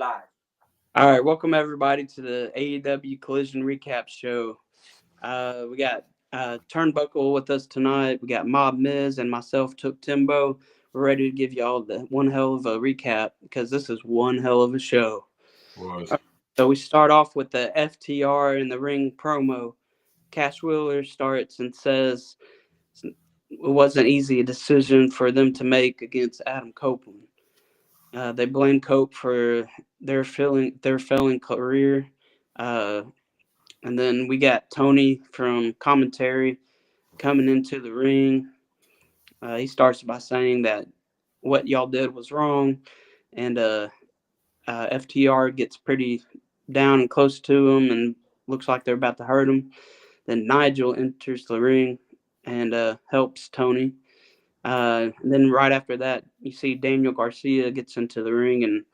live. All right, welcome everybody to the AEW Collision Recap Show. We got Turnbuckle with us tonight. We got Mob Miz and myself, Took Timbo. We're ready to give you all the one hell of a recap because this is one hell of a show. Was. So we start off with the FTR in the ring promo. Cash Wheeler starts and says it wasn't easy a decision for them to make against Adam Copeland. They blame Cope for their failing career. And then we got Tony from commentary coming into the ring. He starts by saying that what y'all did was wrong. And FTR gets pretty down and close to him and looks like they're about to hurt him. Then Nigel enters the ring and helps Tony. And then right after that, you see Daniel Garcia gets into the ring and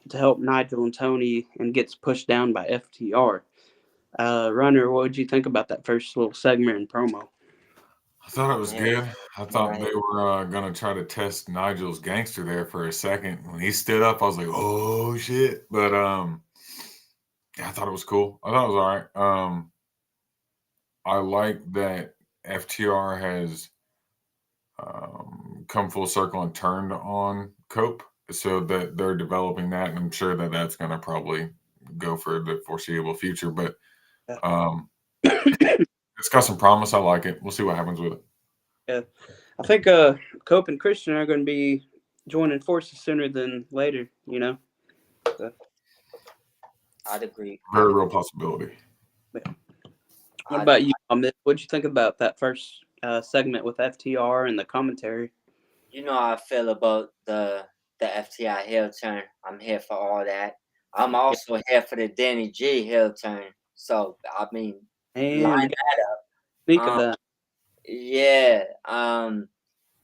to help Nigel and Tony and gets pushed down by FTR. Runner, what did you think about that first little segment and promo? I thought it was good. I thought they were going to try to test Nigel's gangster there for a second. When he stood up, I was like, oh, shit. But I thought it was cool. I thought it was all right. I like that FTR has come full circle and turned on Cope, so that they're developing that, and I'm sure that that's going to probably go for the foreseeable future. But it's got some promise. I like it. We'll see what happens with it. Yeah, I think Cope and Christian are going to be joining forces sooner than later. You know, so. I'd agree. Very real possibility. Yeah. What about you, Amit? What did you think about that first segment with FTR and the commentary? You know how I feel about the FTR heel turn. I'm here for all that. I'm also here for the Danny G heel turn. So I mean, line that up. Speak of that. Yeah.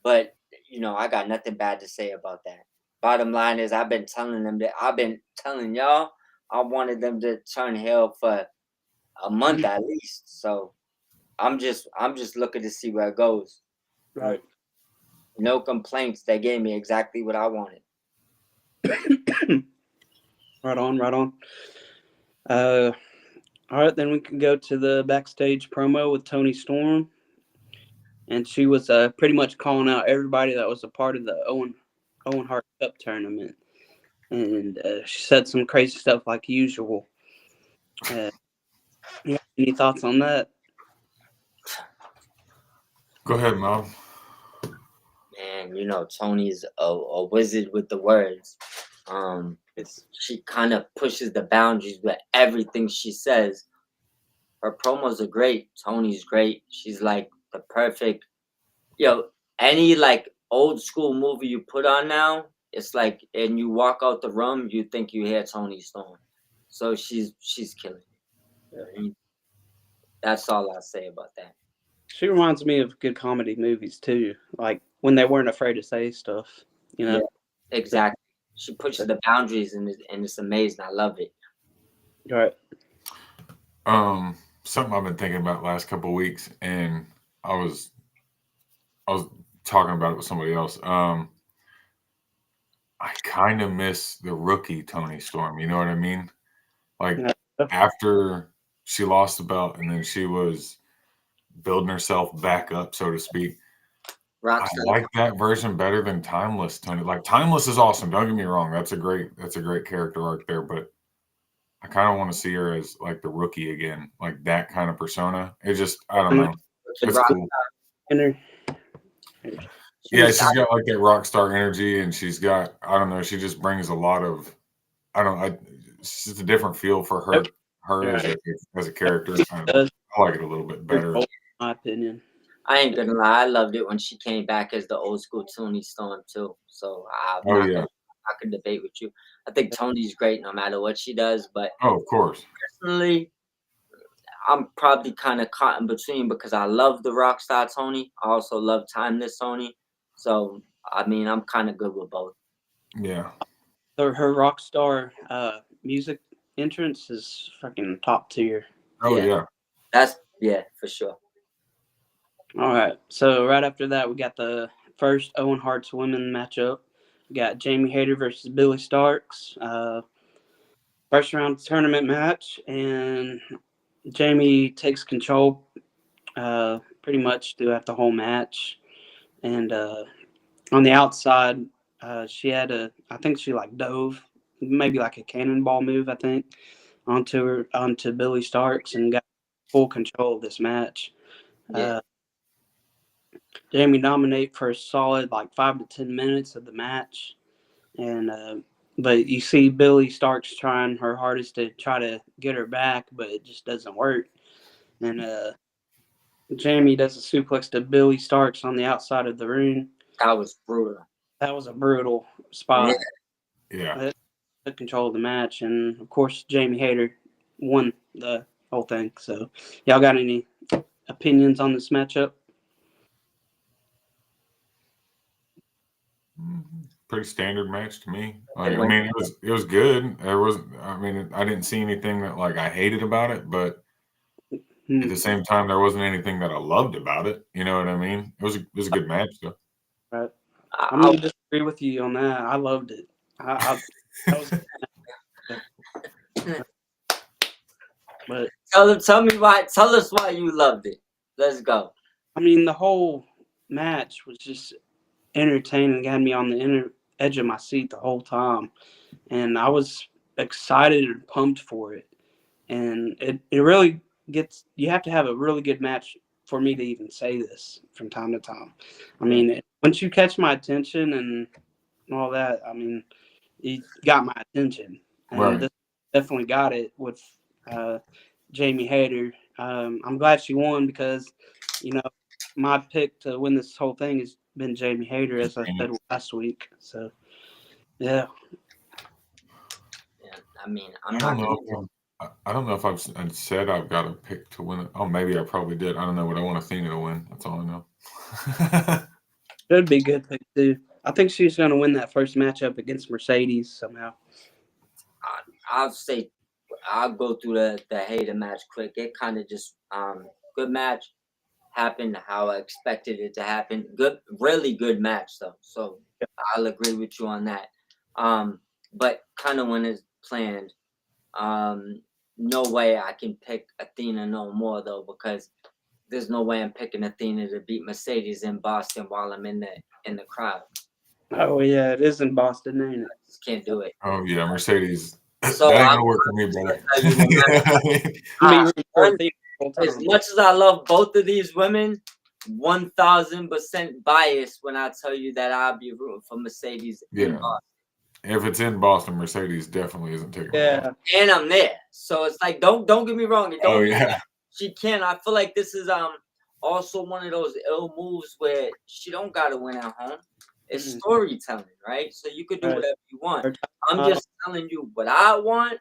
But you know, I got nothing bad to say about that. Bottom line is, I've been telling y'all I wanted them to turn heel for a month at least. So I'm just looking to see where it goes. Right. No complaints. They gave me exactly what I wanted. Right on. All right, then we can go to the backstage promo with Toni Storm. And she was pretty much calling out everybody that was a part of the Owen Hart Cup tournament. And she said some crazy stuff like usual. Any thoughts on that? Go ahead, Mom. Man, you know, Tony's a wizard with the words. She kind of pushes the boundaries with everything she says. Her promos are great. Tony's great. She's like the perfect, any like old school movie you put on now, it's like, and you walk out the room, you think you hear Toni Storm. So she's killing it. Yeah. That's all I'll say about that. She reminds me of good comedy movies too, like when they weren't afraid to say stuff, you know? Yeah, exactly. She pushes the boundaries and it's amazing. I love it. Right. Something I've been thinking about last couple of weeks, and I was talking about it with somebody else. I kind of miss the rookie Toni Storm. You know what I mean? Like after she lost the belt, and then she was building herself back up, so to speak. I like that version better than Timeless Toni. Like Timeless is awesome. Don't get me wrong. That's a great character arc there, but I kind of want to see her as like the rookie again, like that kind of persona. It just, I don't know. It's cool. Yeah, she's got like that rock star energy, and she's got, I don't know, she just brings a lot of, it's just a different feel for her as a character. I like it a little bit better. In my opinion. I ain't gonna lie, I loved it when she came back as the old school Toni Storm too. So I could debate with you. I think Toni's great no matter what she does, but of course, personally, I'm probably kind of caught in between because I love the Rockstar Toni. I also love Timeless Toni. So I mean, I'm kind of good with both. Yeah. So her Rockstar music entrance is fucking top tier. Oh yeah. That's for sure. All right. So right after that, we got the first Owen Hart's women matchup. We got Jamie Hayter versus Billy Starks. first round tournament match, and Jamie takes control pretty much throughout the whole match. And on the outside, she had I think she like dove, maybe like a cannonball move, I think, onto Billy Starks and got full control of this match. Yeah. Jamie dominated for a solid like 5 to 10 minutes of the match, and but you see Billy Starks trying her hardest to try to get her back, but it just doesn't work. And Jamie does a suplex to Billy Starks on the outside of the ring. That was brutal. That was a brutal Yeah. spot. Yeah. It took control of the match, and of course Jamie Hayter won the whole thing. So, y'all got any opinions on this matchup? Pretty standard match to me. Like, I mean, it was good. I didn't see anything that like I hated about it, but at the same time, there wasn't anything that I loved about it. You know what I mean? It was a good match though. Right. I'm gonna disagree with you on that. I loved it. That was, but Tell us why you loved it. Let's go. I mean, the whole match was just entertaining. It had me on the edge of my seat the whole time, and I was excited and pumped for it. And it really gets. You have to have a really good match for me to even say this from time to time. I mean, once you catch my attention and all that, I mean, you got my attention, and Right. this definitely got it with Jamie Hayter. I'm glad she won because, you know, my pick to win this whole thing has been Jamie Hayter, as I said last week. So, yeah. Yeah, I mean, I don't know if I've said I've got a pick to win it. Oh, maybe I probably did. I don't know, but I want Athena to win. That's all I know. It'd be a good pick too. I think she's going to win that first matchup against Mercedes somehow. I'll go through the Hayter match quick. It kind of just good match, happened how I expected it to happen. Good, really good match though. So I'll agree with you on that. But kind of when it's planned, no way I can pick Athena no more though, because there's no way I'm picking Athena to beat Mercedes in Boston while I'm in the crowd. Oh yeah, it is in Boston, ain't it? Just can't do it. Oh yeah, Mercedes. So that ain't gonna work for me, brother. As much as I love both of these women, 1000% biased when I tell you that I'll be rooting for Mercedes in Boston. If it's in Boston, Mercedes definitely isn't taking. Yeah, and I'm there, so it's like don't get me wrong. Yeah, she can. I feel like this is also one of those ill moves where she don't gotta win at home. It's storytelling, right? So you could do whatever you want. I'm just telling you what I want.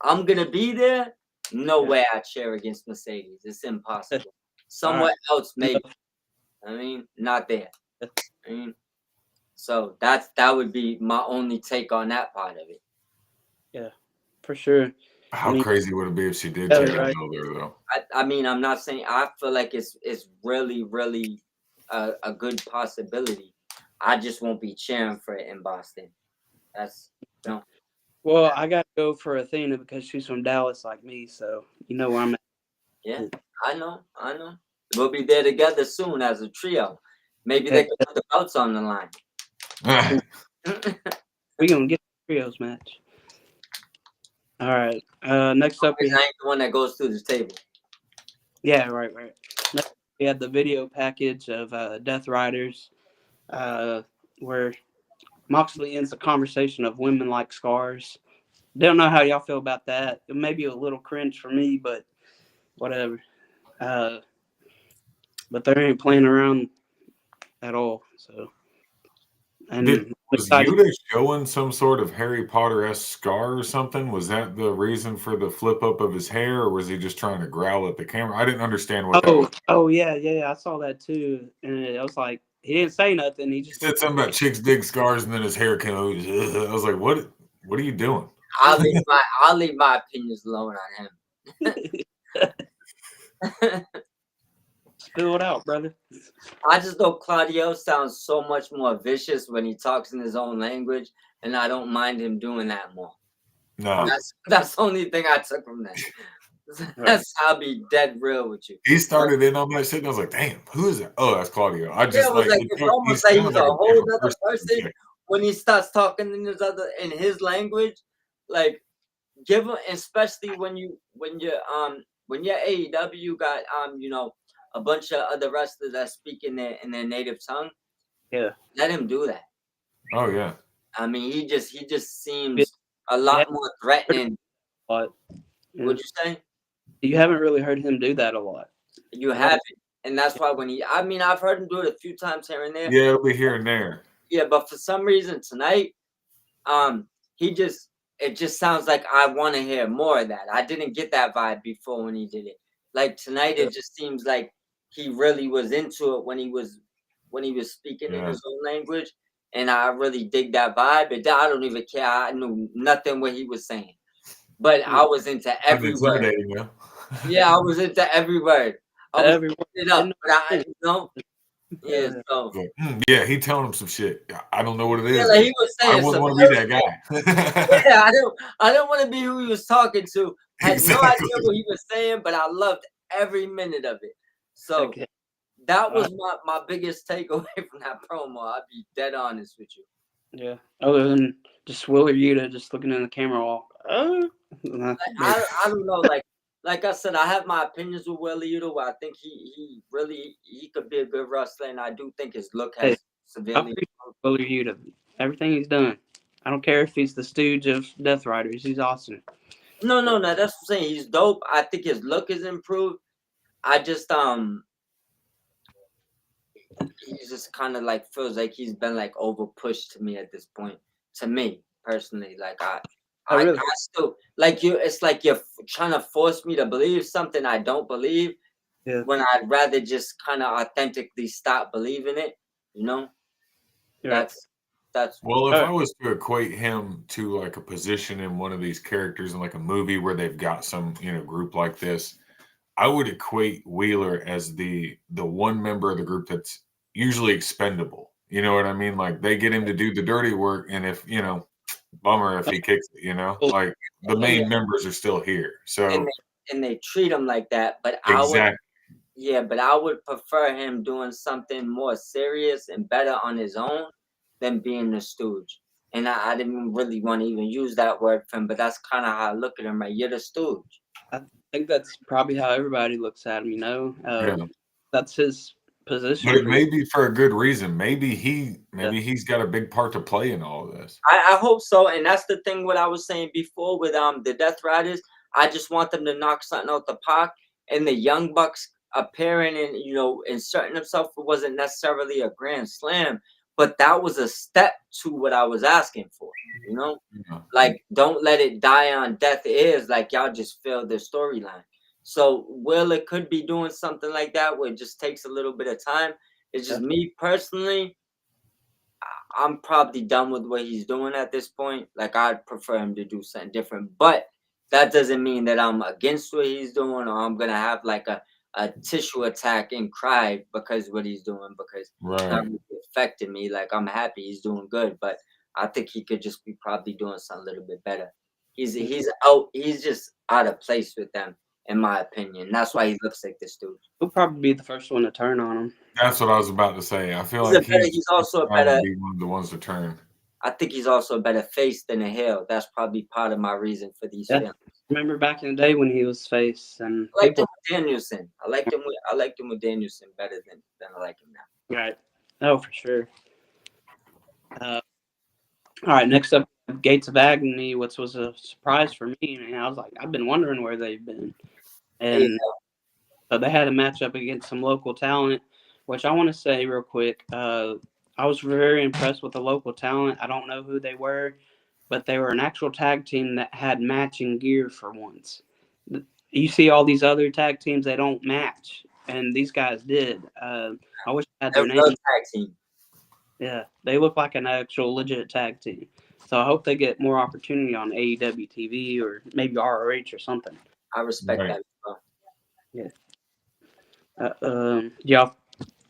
I'm gonna be there. No way I cheer against Mercedes. It's impossible. Somewhere else, maybe. I mean, not there. I mean, so that would be my only take on that part of it. Yeah, for sure. How crazy would it be if she did take it there, though? I mean, I'm not saying. I feel like it's really, really a good possibility. I just won't be cheering for it in Boston. That's Well, I got to go for Athena because she's from Dallas like me, so you know where I'm at. Yeah, I know. We'll be there together soon as a trio. Maybe they can put the belts on the line. We're going to get the trios match. All right. Next up, I ain't the one that goes through the table. Yeah, right. Next, we had the video package of Death Riders, where Moxley ends the conversation of women like scars. Don't know how y'all feel about that. It may be a little cringe for me, but whatever. But they ain't playing around at all. So, and was Yuta showing some sort of Harry Potter-esque scar or something? Was that the reason for the flip up of his hair, or was he just trying to growl at the camera? I didn't understand what that was. Oh yeah, I saw that too, and I was like, he didn't say nothing. He said something about chicks dig scars, and then his hair came out. I was like, what are you doing? I'll leave my opinions alone on him. Spill it out, brother. I just know Claudio sounds so much more vicious when he talks in his own language, and I don't mind him doing that more. No, That's the only thing I took from that. That's how I be dead real with you. he started in on that shit, and I was like, "Damn, who is that?" Oh, that's Claudio. I Yeah, just it was like like it it's felt, he almost like sounded he's like a a whole different other person. person when he starts talking in his language. Like give him, especially when your AEW got a bunch of other wrestlers that speak in their native tongue. Yeah. Let him do that. Oh yeah. I mean, he just seems a lot more threatening. But Would you say? you haven't really heard him do that a lot. You haven't, and that's why I've heard him do it a few times here and there. Yeah, it'll be here and there. Yeah, but for some reason tonight, it just sounds like I want to hear more of that. I didn't get that vibe before when he did it. Like tonight, it just seems like he really was into it when he was speaking in his own language, and I really dig that vibe. And I don't even care. I knew nothing what he was saying, but I was into every word. Yeah, I was into every word. I was picking it up, but yeah. So yeah, he telling him some shit. I don't know what it is. yeah, like he was saying I wouldn't some want to be that guy. yeah, I don't want to be who he was talking to. I had no idea Exactly. what he was saying, but I loved every minute of it. So that was my biggest takeaway from that promo. I'll be dead honest with you. Yeah. Other than just Willer Yuta just looking in the camera all, I don't know. Like I said, I have my opinions with Willer Yuta. I think he really could be a good wrestler, and I do think his look has severely improved. Willer Yuta, everything he's done. I don't care if he's the stooge of Death Riders. He's awesome. No. That's what I'm saying. He's dope. I think his look is improved. I just he just kind of like feels like he's been like over pushed to me at this point. To me personally, like I still like you. It's like you're trying to force me to believe something I don't believe. Yeah. When I'd rather just kind of authentically stop believing it. You know. Yeah. That's well, if I was to equate him to like a position in one of these characters in like a movie where they've got some group like this, I would equate Wheeler as the one member of the group that's usually expendable. You know what I mean? Like they get him to do the dirty work, and if bummer if he kicks it. Like the main members are still here. So and they treat him like that, but exactly. but I would prefer him doing something more serious and better on his own than being the stooge. And I didn't really want to even use that word for him, but that's kind of how I look at him. Right, you're the stooge. I think that's probably how everybody looks at him. That's his position. But it may be for a good reason. Maybe he's got a big part to play in all of this. I hope so, and that's the thing. What I was saying before with the Death Riders, I just want them to knock something out the park, and the Young Bucks appearing and inserting himself. It wasn't necessarily a grand slam, but that was a step to what I was asking for. Like don't let it die on deaf ears. Like y'all just failed their storyline. So it could be doing something like that where it just takes a little bit of time. It's just me personally. I'm probably done with what he's doing at this point. Like I'd prefer him to do something different, but that doesn't mean that I'm against what he's doing or I'm gonna have like a tissue attack and cry because what he's doing because it's not really affecting me. Like I'm happy he's doing good, but I think he could just be probably doing something a little bit better. He's just out of place with them, in my opinion. That's why he looks like this dude. He'll probably be the first one to turn on him. That's what I was about to say. I feel he's also a better. Be one of the ones to turn. I think he's also a better face than a heel. That's probably part of my reason for these films. Remember back in the day when he was face and I liked him with Danielson. I liked him with Danielson better than I like him now. Right. Oh, for sure. All right. Next up, Gates of Agony, which was a surprise for me. And I was like, I've been wondering where they've been. And so they had a matchup against some local talent, which I want to say real quick. I was very impressed with the local talent. I don't know who they were, but they were an actual tag team that had matching gear for once. You see all these other tag teams, they don't match, and these guys did. I wish I had their name. Tag team. Yeah, they look like an actual legit tag team. So I hope they get more opportunity on AEW TV or maybe ROH or something. I respect that as well. Yeah.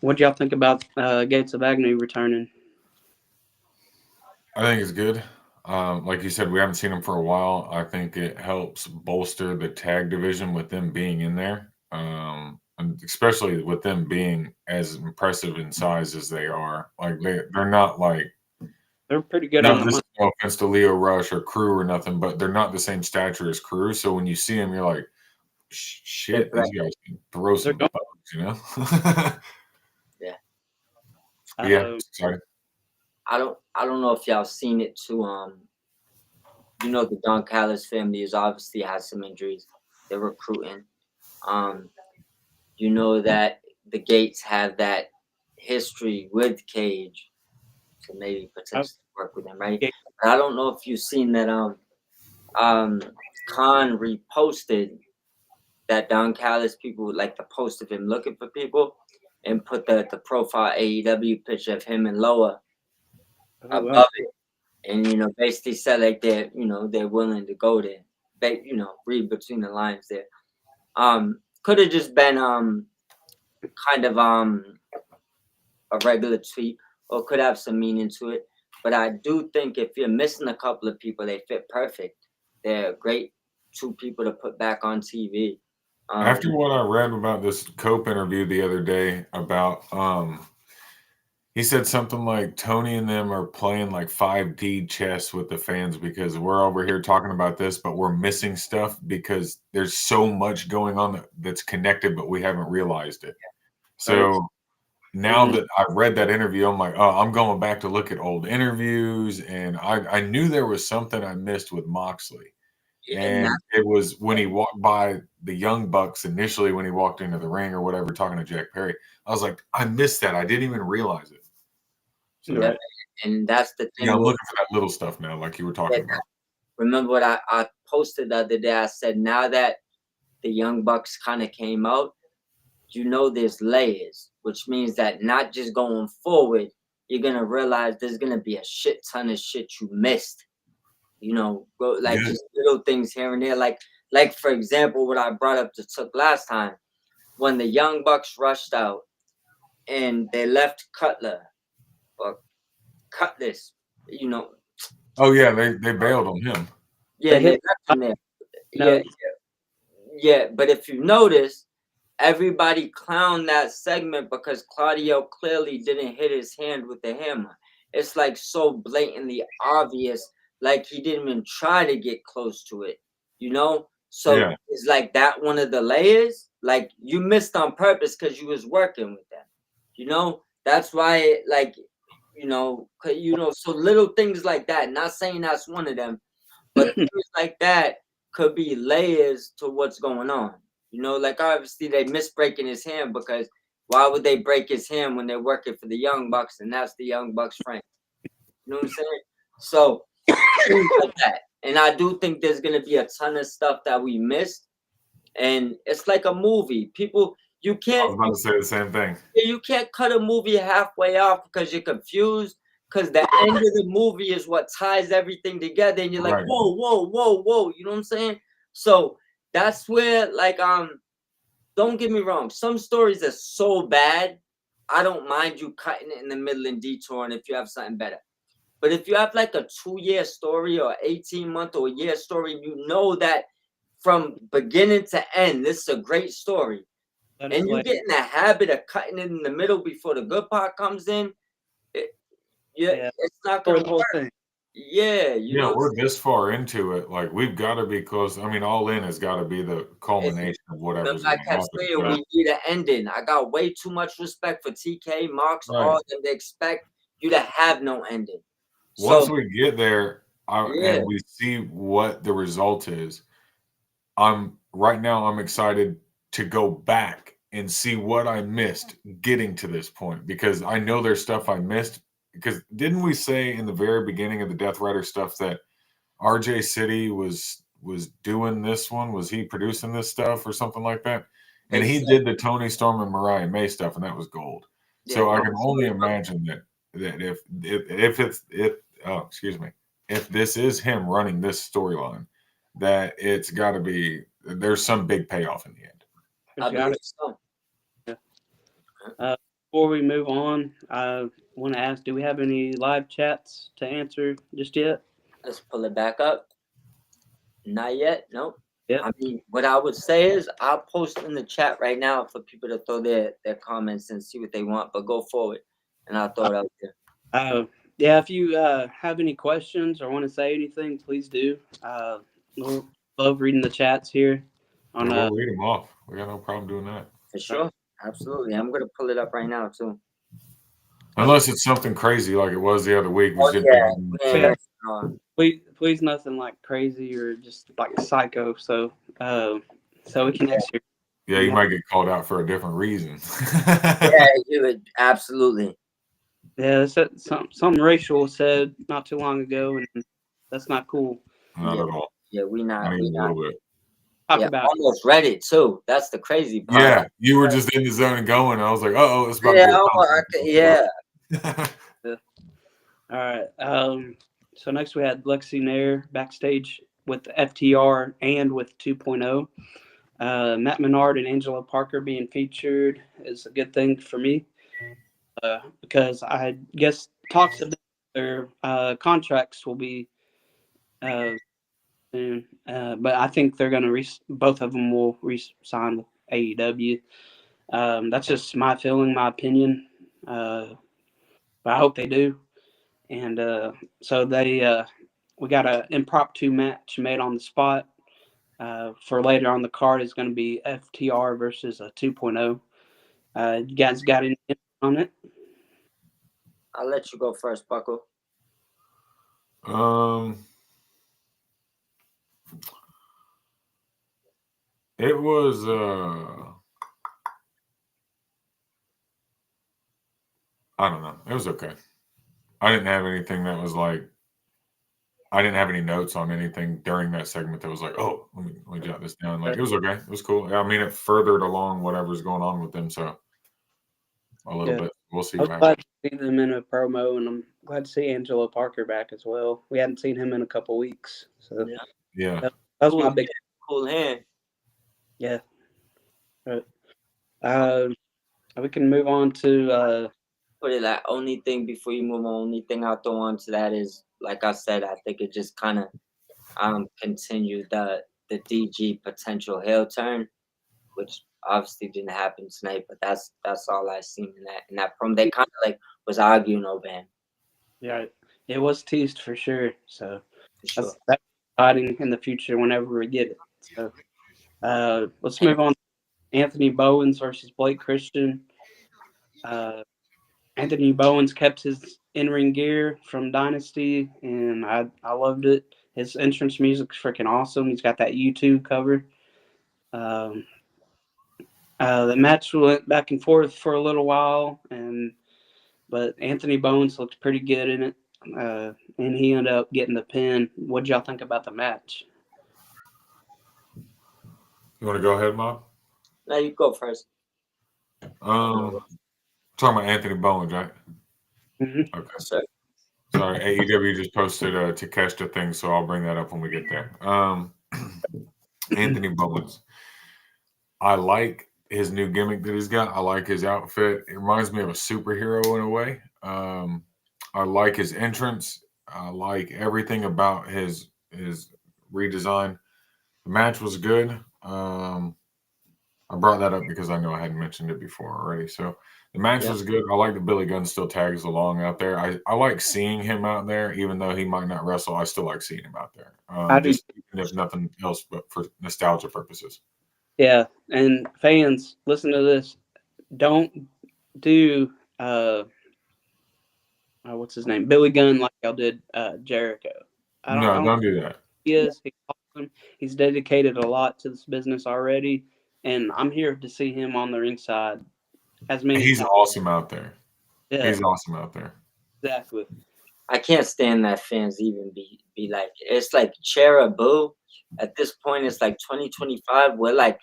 What do y'all think about Gates of Agony returning? I think it's good. Like you said, we haven't seen them for a while. I think it helps bolster the tag division with them being in there, and especially with them being as impressive in size as they are. Like they're not like They're pretty good on the this mic. is no offense to Leo Rush or Crew or nothing, but they're not the same stature as Crew. So when you see them, you're like, shit, these guys can throw some going- bugs, you know? Yeah. Yeah, sorry. I don't know if y'all seen it too. You know, the Don Callis family is obviously has some injuries. They're recruiting. You know that the Gates have that history with Cage to maybe potentially work with him, right? Yeah. But I don't know if you've seen that Khan reposted that Don Callis people would like the post of him looking for people and put the profile AEW picture of him and Loa Oh, above it. And you know, basically said like they're willing to go there. They read between the lines there. Could have just been kind of a regular tweet or could have some meaning to it. But I do think if you're missing a couple of people, they fit perfect. They're great two people to put back on TV. After what I read about this Cope interview the other day about he said something like Tony and them are playing like 5D chess with the fans because we're over here talking about this, but we're missing stuff because there's so much going on that's connected, but we haven't realized it. So now that I read that interview, I'm like, oh, I'm going back to look at old interviews, and I knew there was something I missed with Moxley. And it was when he walked by the Young Bucks initially when he walked into the ring or whatever, talking to Jack Perry. I was like, I missed that. I didn't even realize it. So, yeah, and that's the thing. yeah, I'm looking for that little stuff now, like you were talking about. Remember what I posted the other day? I said now that the Young Bucks kind of came out, there's layers, which means that not just going forward, you're gonna realize there's gonna be a shit ton of shit you missed. Just little things here and there. Like for example, what I brought up to Took last time, when the Young Bucks rushed out and they left Cutler or Cutlass, Oh yeah, they bailed on him. Yeah, they left him there. Yeah. But if you notice, everybody clowned that segment because Claudio clearly didn't hit his hand with the hammer. It's like so blatantly obvious, like he didn't even try to get close to it, So it's like that one of the layers, like you missed on purpose because you was working with them, That's why, so little things like that. Not saying that's one of them, but things like that could be layers to what's going on. Like obviously they missed breaking his hand because why would they break his hand when they're working for the Young Bucks and that's the Young Bucks friend? You know what I'm saying? So things like that. And I do think there's gonna be a ton of stuff that we missed. And it's like a movie. You can't I was about to say the same thing. You can't cut a movie halfway off because you're confused. Because the end of the movie is what ties everything together, and you're like, whoa, whoa, whoa, whoa. You know what I'm saying? So that's where, don't get me wrong. Some stories are so bad, I don't mind you cutting it in the middle and detouring if you have something better. But if you have like a 2-year story or 18-month or a year story, that from beginning to end, this is a great story. And you get in the habit of cutting it in the middle before the good part comes in, it's not going to work. Yeah, we're this far into it. Like we've got to be close. I mean, All In has got to be the culmination of whatever's going to happen. We need an ending. I got way too much respect for TK, Marks, all of them. They expect you to have no ending. Once we get there, and we see what the result is, I'm excited to go back and see what I missed getting to this point because I know there's stuff I missed. Because didn't we say in the very beginning of the Death Rider stuff that RJ City was doing this one? Was he producing this stuff or something like that? And he did the Tony Storm and Mariah May stuff, and that was gold. So I can only imagine that if this is him running this storyline, that it's got to be there's some big payoff in the end. I believe so. Before we move on, I want to ask, do we have any live chats to answer just yet? Let's pull it back up. Not yet. Nope. Yep. I mean, what I would say is I'll post in the chat right now for people to throw their comments and see what they want. But go forward, and I'll throw it out there. Yeah, if you have any questions or want to say anything, please do. We'll love reading the chats here. Yeah, we'll read them off. We got no problem doing that. For sure. Absolutely. I'm gonna pull it up right now too. Unless it's something crazy like it was the other week. Please nothing like crazy or just like psycho. So we can ask you. Yeah, you might get called out for a different reason. Yeah, you would absolutely. Yeah, something racial said not too long ago, and that's not cool. Not at all. Yeah, we not. Not even a little bit. Talk about almost read it too. That's the crazy part. Yeah, you were just in the zone and going. I was like, oh, it's about to be All right. So next we had Lexi Nair backstage with the FTR and with 2.0. Matt Menard and Angela Parker being featured is a good thing for me because I guess talks of their contracts will be soon. But I think they're going to both of them will re-sign with AEW. That's just my feeling, my opinion. But I hope they do. And so we got an impromptu match made on the spot for later on the card. Is going to be FTR versus a 2.0. You guys got any on it? I'll let you go first, Buckle. It was I don't know. It was okay. I didn't have anything that was like I didn't have any notes on anything during that segment that was like, oh, let me jot this down. Like it was okay. It was cool. I mean, it furthered along whatever's going on with them, so a little bit. We'll see I was what glad happens. to see them in a promo, and I'm glad to see Angelo Parker back as well. We hadn't seen him in a couple weeks, so Yeah. that was my big cool hand. Yeah. Right. We can move on to put it like only thing before you move on. Only thing I'll throw on to that is, like I said, I think it just kind of continued the DG potential heel turn, which obviously didn't happen tonight. But that's all I seen in that promo. They kind of like was arguing over him. Yeah, it was teased for sure. So sure. that's exciting in the future whenever we get it. So let's move on. Anthony Bowens versus Blake Christian. Anthony Bowens kept his in-ring gear from Dynasty, and I loved it. His entrance music's freaking awesome. He's got that YouTube cover. The match went back and forth for a little while, but Anthony Bowens looked pretty good in it, and he ended up getting the pin. What did y'all think about the match? You want to go ahead, Mob? No, you go first. Talking about Anthony Bowens, right? Mm-hmm. Okay. Sorry. AEW just posted a Takeshita thing, so I'll bring that up when we get there. Anthony Bowens. I like his new gimmick that he's got. I like his outfit. It reminds me of a superhero in a way. I like his entrance. I like everything about his redesign. The match was good. I brought that up because I know I hadn't mentioned it before already. So the match was good. I like that Billy Gunn still tags along out there. I like seeing him out there, even though he might not wrestle. I still like seeing him out there. Just if nothing else, but for nostalgia purposes. Yeah, and fans, listen to this. Don't do what's his name, Billy Gunn, like y'all did Jericho. Don't do that. He's awesome. He's dedicated a lot to this business already, and I'm here to see him on the ringside as many. He's awesome out there. Yeah, he's awesome out there. Exactly. I can't stand that fans even be like, it's like Cheruboo. At this point, it's like 2025. We're like,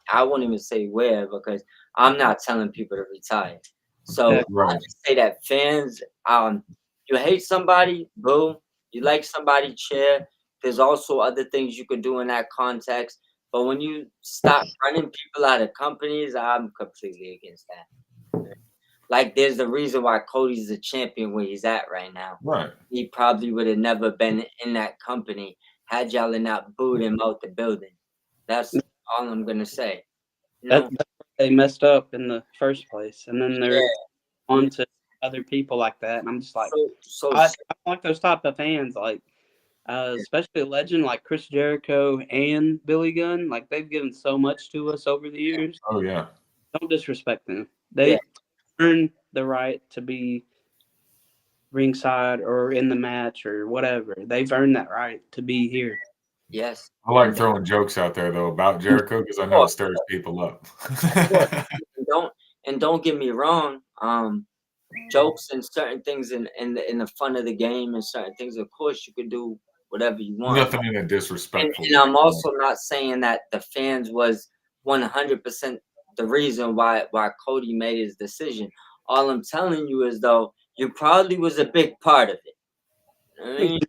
I won't even say where because I'm not telling people to retire. So I just say that fans, you hate somebody, boo. You like somebody, cheer. There's also other things you could do in that context. But when you stop running people out of companies, I'm completely against that. like there's a reason why Cody's the champion where he's at right now. Right. He probably would have never been in that company had y'all not booed him out the building. That's all I'm gonna say. You know, That's where they messed up in the first place, and then they're yeah. on to other people like that, and I'm just like, So I don't like those type of fans, like especially a legend like Chris Jericho and Billy Gunn. Like they've given so much to us over the years. Oh yeah. Don't disrespect them. Yeah. They earn the right to be ringside or in the match or whatever. They've earned that right to be here. yes. I like throwing jokes out there though about Jericho because I know it stirs people up. Don't get me wrong. Jokes and certain things in the fun of the game and certain things, of course, you could do whatever you want. Nothing in a disrespectful. And I'm also not saying that the fans was 100% the reason why Cody made his decision. All I'm telling you is though, you probably was a big part of it. I mean,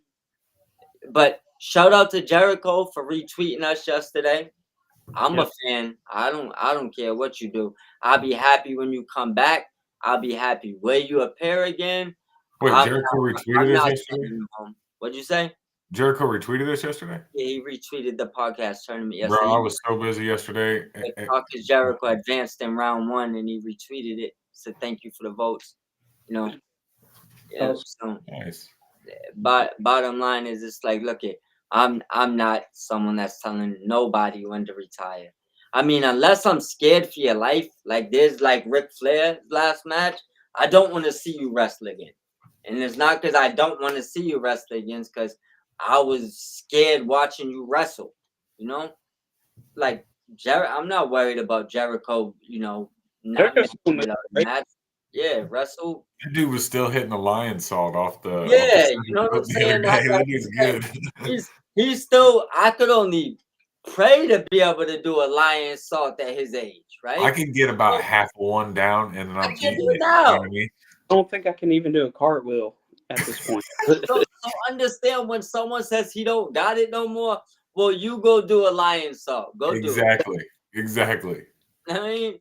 but shout out to Jericho for retweeting us yesterday. I'm a fan. I don't care what you do. I'll be happy when you come back. I'll be happy when you appear again. Wait, I'm Jericho not retweeted us yesterday? sending you home. What'd you say? Jericho retweeted us yesterday? Yeah, he retweeted the podcast tournament Bro, yesterday. I was so busy yesterday. Marcus Jericho advanced in round 1 and he retweeted it. Said thank you for the votes. You know. Yeah. So Nice. but bottom line is it's like, look it, I'm not someone that's telling nobody when to retire. I mean, unless I'm scared for your life, like there's like Ric Flair's last match, I don't want to see you wrestle again. And it's not because I don't want to see you wrestle again, it's because I was scared watching you wrestle. You know? Like I'm not worried about Jericho, you know, not Jericho's making it out of the match. Yeah, wrestle. That dude was still hitting the lion salt off the Yeah, you know what I'm the saying? other day. That dude's good. He's still. I could only pray to be able to do a lion salt at his age, right? I can get about half one down, and then I'm can eating do it it. now. You know what I mean? I don't think I can even do a cartwheel at this point. So understand when someone says he don't got it no more. Well, you go do a lion salt. Go do it. Exactly. I mean,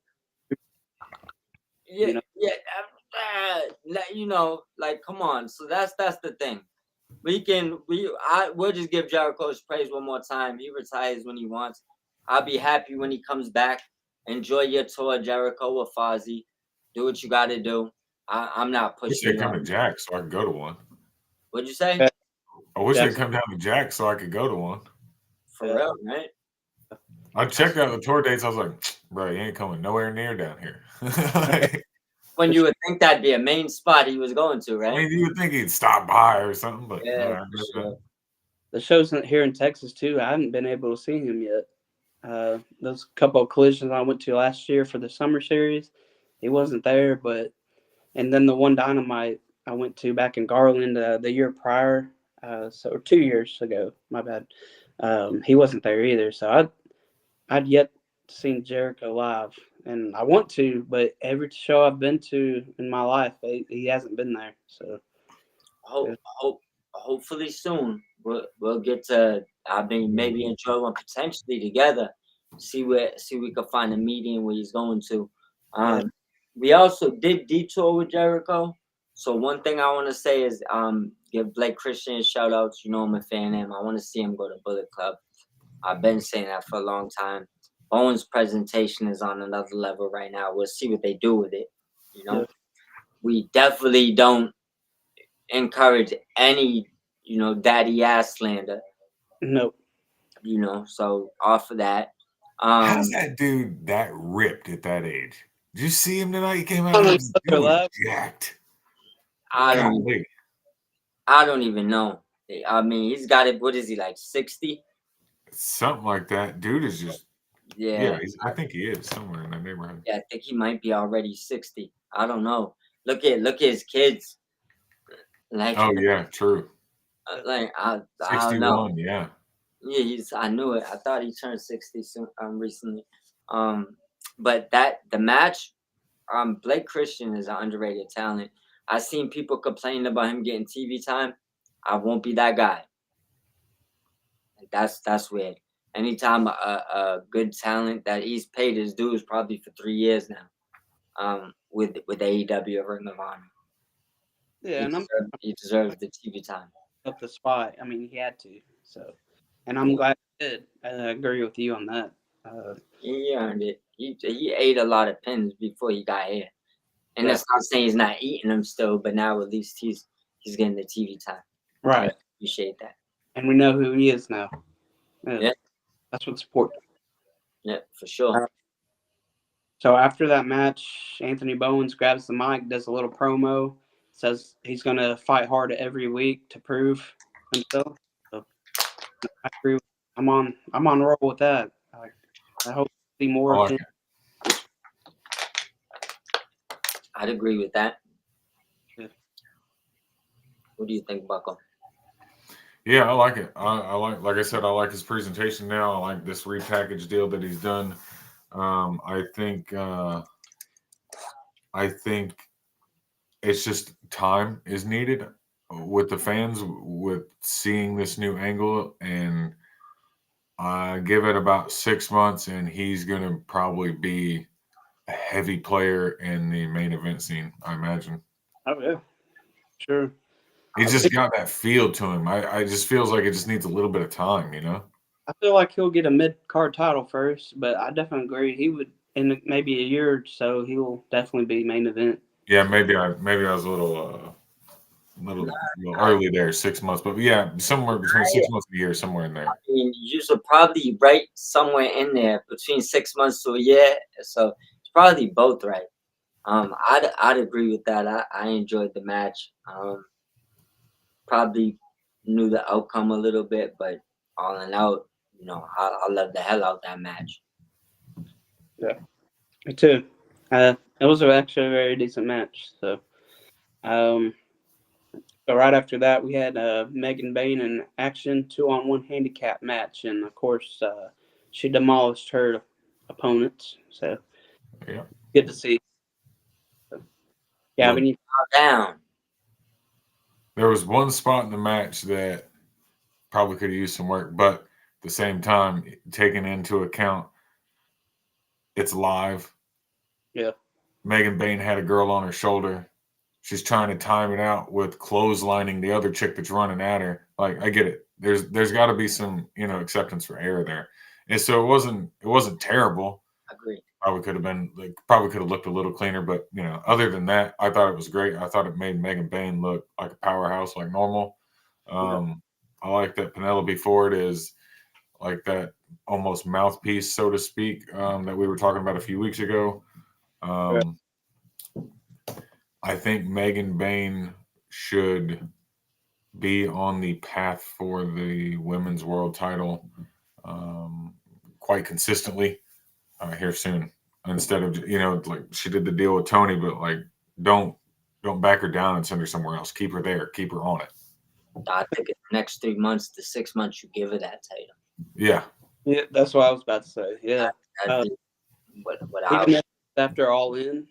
yeah, You know? you know, like come on. So that's the thing. We'll just give Jericho his praise one more time. He retires when he wants. I'll be happy when he comes back. Enjoy your tour, Jericho with Fozzy. Do what you got to do. I'm not I wish pushing they'd you. come to Jack so I could go to one. What'd you say? Yeah. I wish they'd come down to Jack so I could go to one. For real, right? I checked out the tour dates. I was like, bro, you ain't coming nowhere near down here. When you would think that'd be a main spot he was going to, right? I mean, you would think he'd stop by or something, but Yeah, no, for sure. The show's here in Texas too. I haven't been able to see him yet. Those couple of collisions I went to last year for the summer series, he wasn't there. And then the one Dynamite I went to back in Garland the year prior, so 2 years ago. My bad. He wasn't there either. So I'd yet seen Jericho live, and I want to, but every show I've been to in my life, he hasn't been there. So hopefully soon we'll get to. I mean, maybe enjoy one potentially together. See we can find a meeting where he's going to. We also did detour with Jericho. So one thing I want to say is give Blake Christian a shout outs. You know I'm a fan of him. I want to see him go to Bullet Club. I've been saying that for a long time. Bowen's presentation is on another level right now. We'll see what they do with it. You know, we definitely don't encourage any, you know, daddy ass slander. Nope. You know, so off of that. How's that dude that ripped at that age? Did you see him tonight? He came out and he was jacked. I don't even know. I mean, he's got it. What is he, like 60? Something like that. Dude is just yeah. I think he is somewhere in that neighborhood. Yeah, I think he might be already 60. I don't know. Look at his kids. Like, oh yeah, true. Like I 61, don't know. Yeah, I knew it. I thought he turned 60 soon, recently. But the match, Blake Christian is an underrated talent. I've seen people complaining about him getting TV time. I won't be that guy. Like, that's weird. Anytime a good talent that he's paid his dues probably for 3 years now. with AEW or Ring of Honor. Yeah, and He deserves the TV time. up the spot. I mean, he had to. So, and I'm glad he did. I agree with you on that. He earned it. He ate a lot of pins before he got here, and Yeah. that's not saying he's not eating them still. But now at least he's getting the TV time. Right. I appreciate that. And we know who he is now. Yeah. That's what's important. Yeah, for sure. So after that match, Anthony Bowens grabs the mic, does a little promo, says he's going to fight hard every week to prove himself. So I agree. I'm on roll with that. I hope to see more of him. I'd agree with that. Yeah. What do you think, Bucko? Yeah, I like it. I like I said, I like his presentation now. I like this repackaged deal that he's done. I think it's just time is needed with the fans with seeing this new angle, and I give it about 6 months, and he's going to probably be a heavy player in the main event scene, I imagine. Oh, yeah. Sure. He's just got that feel to him. I just feels like it just needs a little bit of time, you know? I feel like he'll get a mid-card title first, but I definitely agree. He would, in maybe a year or so, he will definitely be main event. Yeah, maybe I was a little early there, 6 months, but yeah, somewhere between 6 months and a year, somewhere in there. I mean, you should probably right somewhere in there between 6 months to a year. So it's probably both right. I'd agree with that. I enjoyed the match. Probably knew the outcome a little bit, but all in all, I love the hell out that match. Yeah, me too. It was actually a very decent match. So, so right after that, we had Megan Bayne in action 2-on-1 handicap match, and of course, she demolished her opponents. So, Yeah, good to see. So, yeah, when you down. There was one spot in the match that probably could have used some work, but at the same time, taking into account it's live. Yeah. Megan Bayne had a girl on her shoulder. She's trying to time it out with clotheslining the other chick that's running at her. Like, I get it. There's got to be some, acceptance for error there. And so it wasn't terrible. Agreed. Probably could have looked a little cleaner, but other than that, I thought it was great. I thought it made Megan Bayne look like a powerhouse, like normal. I like that Penelope Ford is like that almost mouthpiece, so to speak, that we were talking about a few weeks ago. I think Megan Bayne should be on the path for the women's world title quite consistently here soon. Instead of like she did the deal with Tony, but like don't back her down and send her somewhere else. Keep her there. Keep her on it. I think in the next 3 months to 6 months, you give her that title. Yeah. Yeah, that's what I was about to say. Yeah. Even after All In,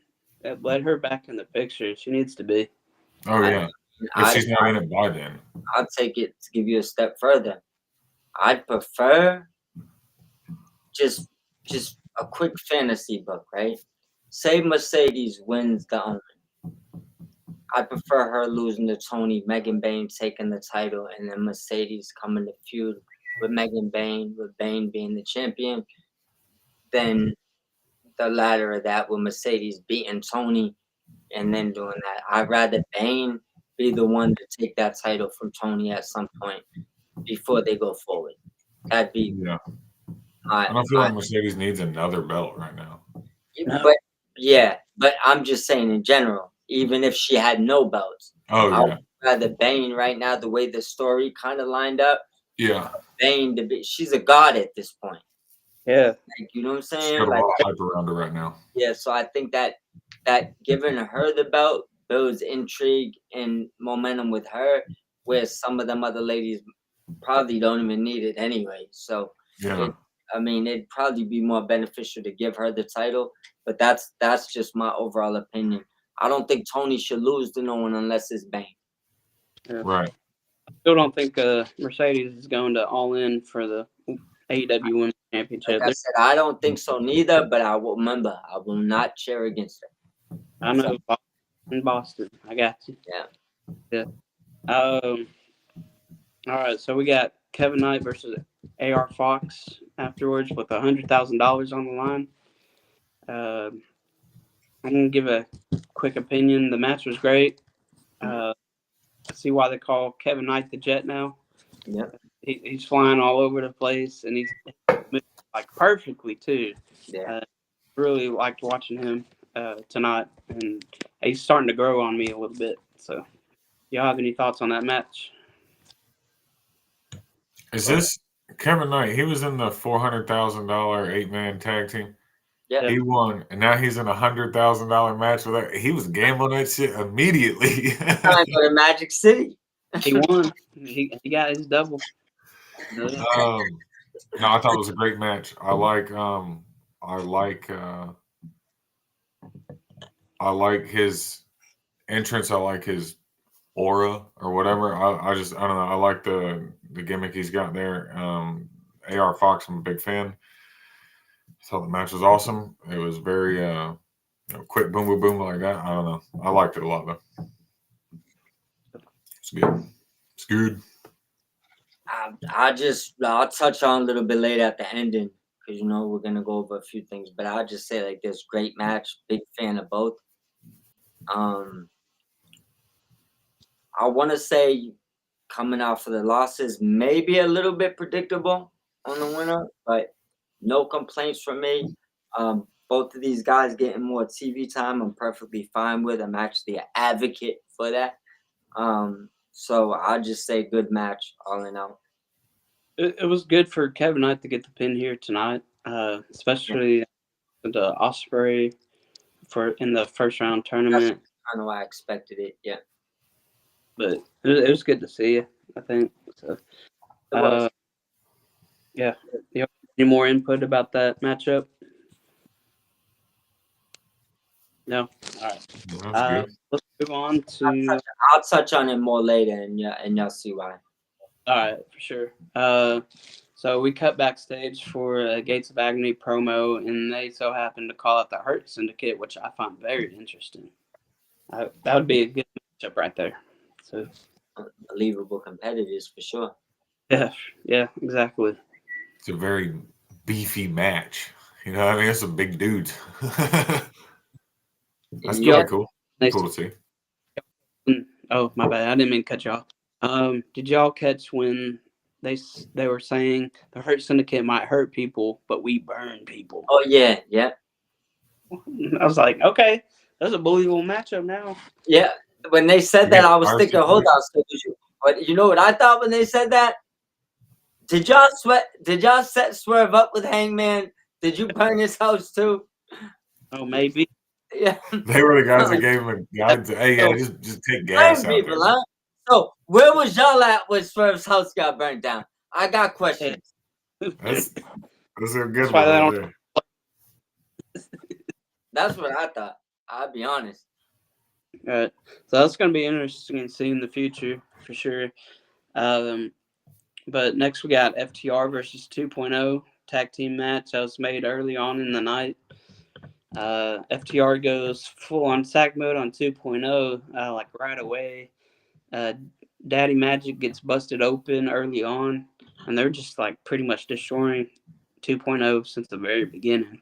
let her back in the picture. She needs to be. Oh, yeah. If she's not in it by then. I'll take it to give you a step further. I'd prefer just a quick fantasy book, right? Say Mercedes wins the Omen. I prefer her losing to Tony, Megan Bayne taking the title, and then Mercedes coming to feud with Megan Bayne, with Bayne being the champion. Then the latter of that with Mercedes beating Tony and then doing that. I'd rather Bayne be the one to take that title from Tony at some point before they go forward. That'd be I don't feel like Mercedes needs another belt right now. But I'm just saying in general, even if she had no belts. I would rather Bayne right now, the way the story kind of lined up. Yeah. Bayne, she's a god at this point. Yeah. Like, you know what I'm saying? She's got a lot of hype around her right now. Yeah, so I think that giving her the belt builds intrigue and momentum with her, where some of them other ladies probably don't even need it anyway. So it'd probably be more beneficial to give her the title, but that's just my overall opinion. I don't think Tony should lose to no one unless it's Bayne. Yeah. Right. I still don't think Mercedes is going to All In for the AEW Women's Championship. Like I said, I don't think so neither, but I will not cheer against her. I know in Boston. I got you. Yeah. Um. All right. So we got Kevin Knight versus AR Fox afterwards with $100,000 on the line. I'm gonna give a quick opinion. The match was great. I see why they call Kevin Knight the Jet now. Yep. He's flying all over the place, and he's moving like perfectly too. Yeah. Really liked watching him tonight, and he's starting to grow on me a little bit. So, y'all have any thoughts on that match? Is this Kevin Knight? He was in the $400,000 8-man tag team. Yeah. He won, and now he's in $100,000 match with that. He was gambling that shit immediately. Time to go to Magic City. He won. He got his double. No, I thought it was a great match. I like his entrance. I like his aura or whatever. I don't know. I like the gimmick he's got there. AR Fox, I'm a big fan. I thought the match was awesome. It was very quick, boom, boom, boom, like that. I don't know. I liked it a lot though. It's good. It's good. I'll touch on a little bit later at the ending because we're gonna go over a few things, but I'll just say like this great match. Big fan of both. I want to say coming out for the losses, maybe a little bit predictable on the winner, but no complaints from me. Both of these guys getting more TV time, I'm perfectly fine with. I'm actually an advocate for that. So I'll just say good match all in all. It was good for Kevin Knight to get the pin here tonight, especially the Ospreay in the first round tournament. That's kind of why I expected it. Yeah. But it was good to see you, I think. So, yeah. You have any more input about that matchup? No. All right. Let's move on to. I'll touch on it more later, and you'll see why. All right, for sure. So we cut backstage for Gates of Agony promo, and they so happened to call out the Hurt Syndicate, which I find very interesting. That would be a good matchup right there. So unbelievable competitors for sure. Yeah, exactly. It's a very beefy match. You know what I mean? It's a big dude. That's really cool. Cool to see. Oh, my bad. I didn't mean to cut you off. Did y'all catch when they were saying the Hurt Syndicate might hurt people, but we burn people? Oh, yeah. I was like, okay, that's a believable matchup now. Yeah. When they said that, I was thinking, hold on. But you know what I thought when they said that? Did y'all set Swerve up with Hangman? Did you burn his house too? Oh, maybe. Yeah. They were the guys that gave him a guide to, hey, yeah, just take gas out people, there. Huh? So where was y'all at when Swerve's house got burnt down? I got questions. That's a good one right there. That's what I thought. I'll be honest. All right. So that's going to be interesting to see in the future for sure. But next we got FTR versus 2.0 tag team match that was made early on in the night. FTR goes full on sack mode on 2.0 like right away. Daddy Magic gets busted open early on, and they're just like pretty much destroying 2.0 since the very beginning.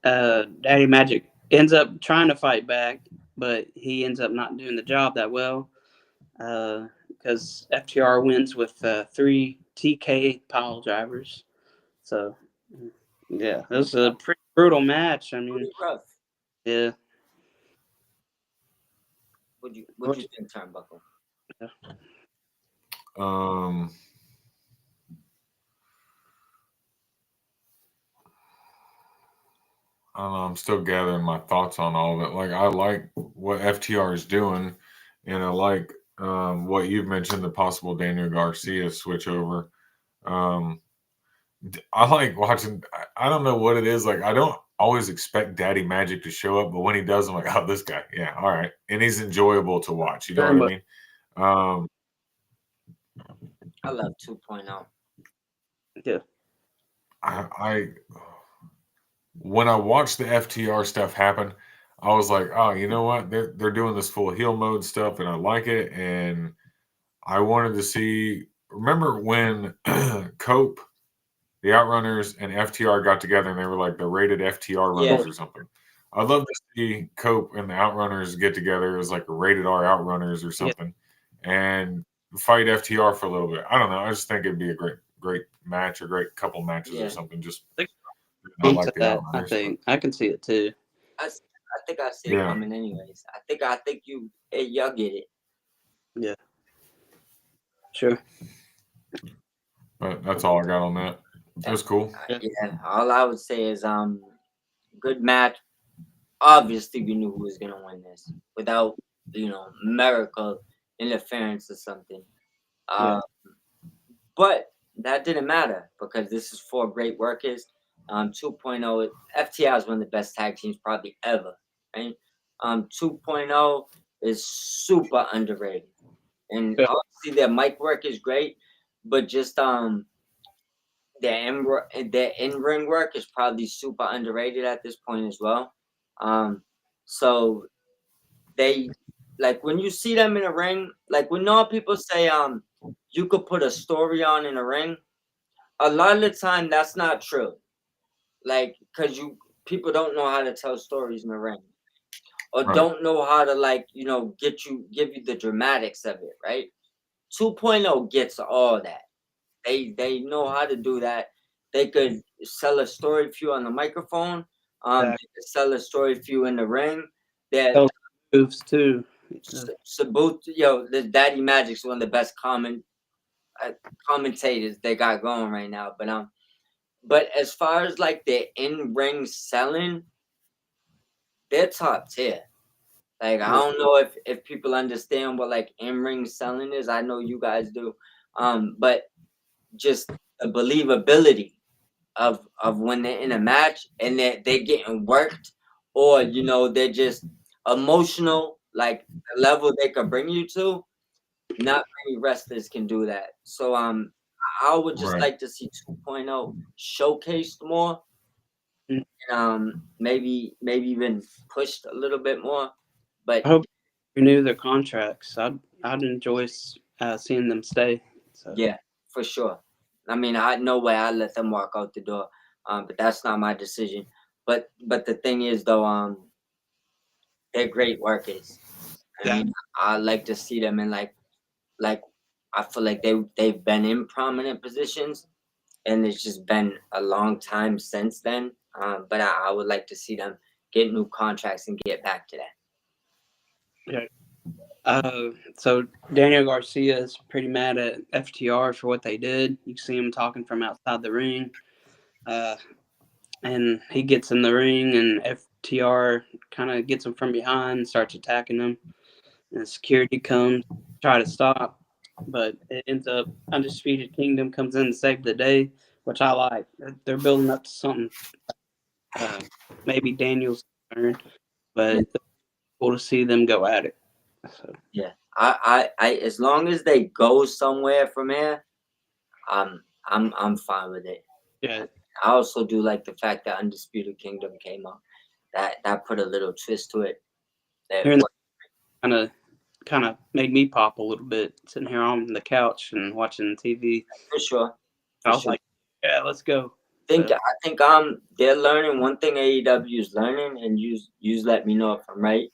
Daddy Magic ends up trying to fight back, but he ends up not doing the job that well because FTR wins with 3 TK pile drivers. So, yeah, it was a pretty brutal match. I mean, rough. Yeah. What you think, Turnbuckle? I don't know. I'm still gathering my thoughts on all of it. Like, I like what FTR is doing, and I like what you've mentioned, the possible Daniel Garcia switch over. I like watching. I don't know what it is. Like, I don't always expect Daddy Magic to show up, but when he does, I'm like, oh, this guy, yeah, all right, and he's enjoyable to watch. You know what I mean? I love 2.0. Yeah. when I watched the FTR stuff happen, I was like, oh, you know what? They're doing this full heel mode stuff, and I like it. And I wanted to see. Remember when Cope, the Outrunners, and FTR got together, and they were like the rated FTR Yeah. runners or something. I'd love to see Cope and the Outrunners get together as like a rated R Outrunners or something, and fight FTR for a little bit. I don't know. I just think it'd be a great match or great couple matches Yeah. or something. Just Into not like the that, Outrunners. I think I can see it too. I think I see it Yeah. coming anyways. I think y'all get it. Yeah. Sure. But that's all I got on that. It was cool. Yeah. All I would say is good match. Obviously, we knew who was gonna win this without miracle interference or something. Yeah. But that didn't matter because this is 4 great workers. 2.0 FTR is one of the best tag teams probably ever. Right? 2.0 is super underrated, and Yeah. obviously their mic work is great, but just their in ring work is probably super underrated at this point as well. So they like when you see them in a ring, like when all people say you could put a story on in a ring, a lot of the time that's not true. Like because people don't know how to tell stories in the ring. Or Right. don't know how to give you the dramatics of it, right? 2.0 gets all that. They know how to do that. They could sell a story for you on the microphone. They could sell a story for you in the ring. That Those moves too. Sabu, the Daddy Magic's one of the best commentators they got going right now. But as far as like their in ring selling, they're top tier. Like I don't know if people understand what like in ring selling is. I know you guys do, but just the believability of when they're in a match and they're getting worked, or they're just emotional, like the level they could bring you to. Not many wrestlers can do that. So I would just Right. like to see 2.0 showcased more, Mm. and maybe even pushed a little bit more. But I hope they renew their contracts. I'd enjoy seeing them stay. So yeah, for sure. I mean, no way I let them walk out the door. But that's not my decision. But the thing is though, they're great workers. I Yeah. mean, I like to see them in like I feel like they've been in prominent positions, and it's just been a long time since then. But I would like to see them get new contracts and get back to that. So Daniel Garcia is pretty mad at FTR for what they did. You see him talking from outside the ring. And he gets in the ring, and FTR kind of gets him from behind and starts attacking him. And security comes, try to stop, but it ends up Undisputed Kingdom comes in to save the day, which I like. They're building up to something. Maybe Daniel's turn, but it's cool to see them go at it. So. Yeah, I as long as they go somewhere from here, I'm fine with it. Yeah. I also do like the fact that Undisputed Kingdom came up. That put a little twist to it. Kind of made me pop a little bit sitting here on the couch and watching TV. For sure. I was like, yeah, let's go. I think they're learning one thing AEW is learning, and you let me know if I'm right,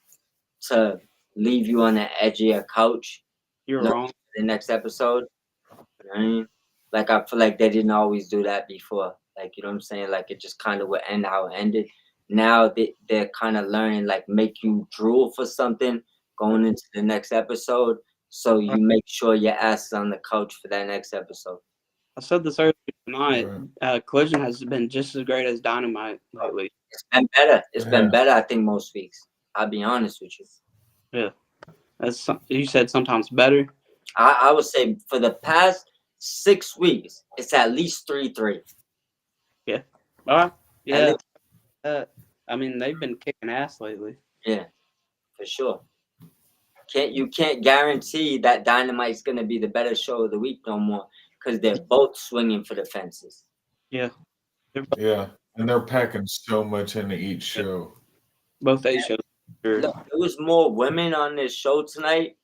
to leave you on the edge of your couch. You're wrong. The next episode. You know what I mean? Like I feel like they didn't always do that before. Like you know what I'm saying? Like it just kind of would end how it ended. Now they're kind of learning, like make you drool for something going into the next episode, so you make sure your ass is on the couch for that next episode. I said this earlier tonight. Collision has been just as great as Dynamite lately. It's been better. It's been better, I think, most weeks. I'll be honest with you. Yeah, you said sometimes better. I would say for the past 6 weeks, it's at least 3-3. Yeah. All right. Yeah. I mean, they've been kicking ass lately. Yeah, for sure. You can't guarantee that Dynamite's gonna be the better show of the week no more, because they're both swinging for the fences. Yeah. Yeah. And they're packing so much into each show. Both A shows. Sure. Look, there was more women on this show tonight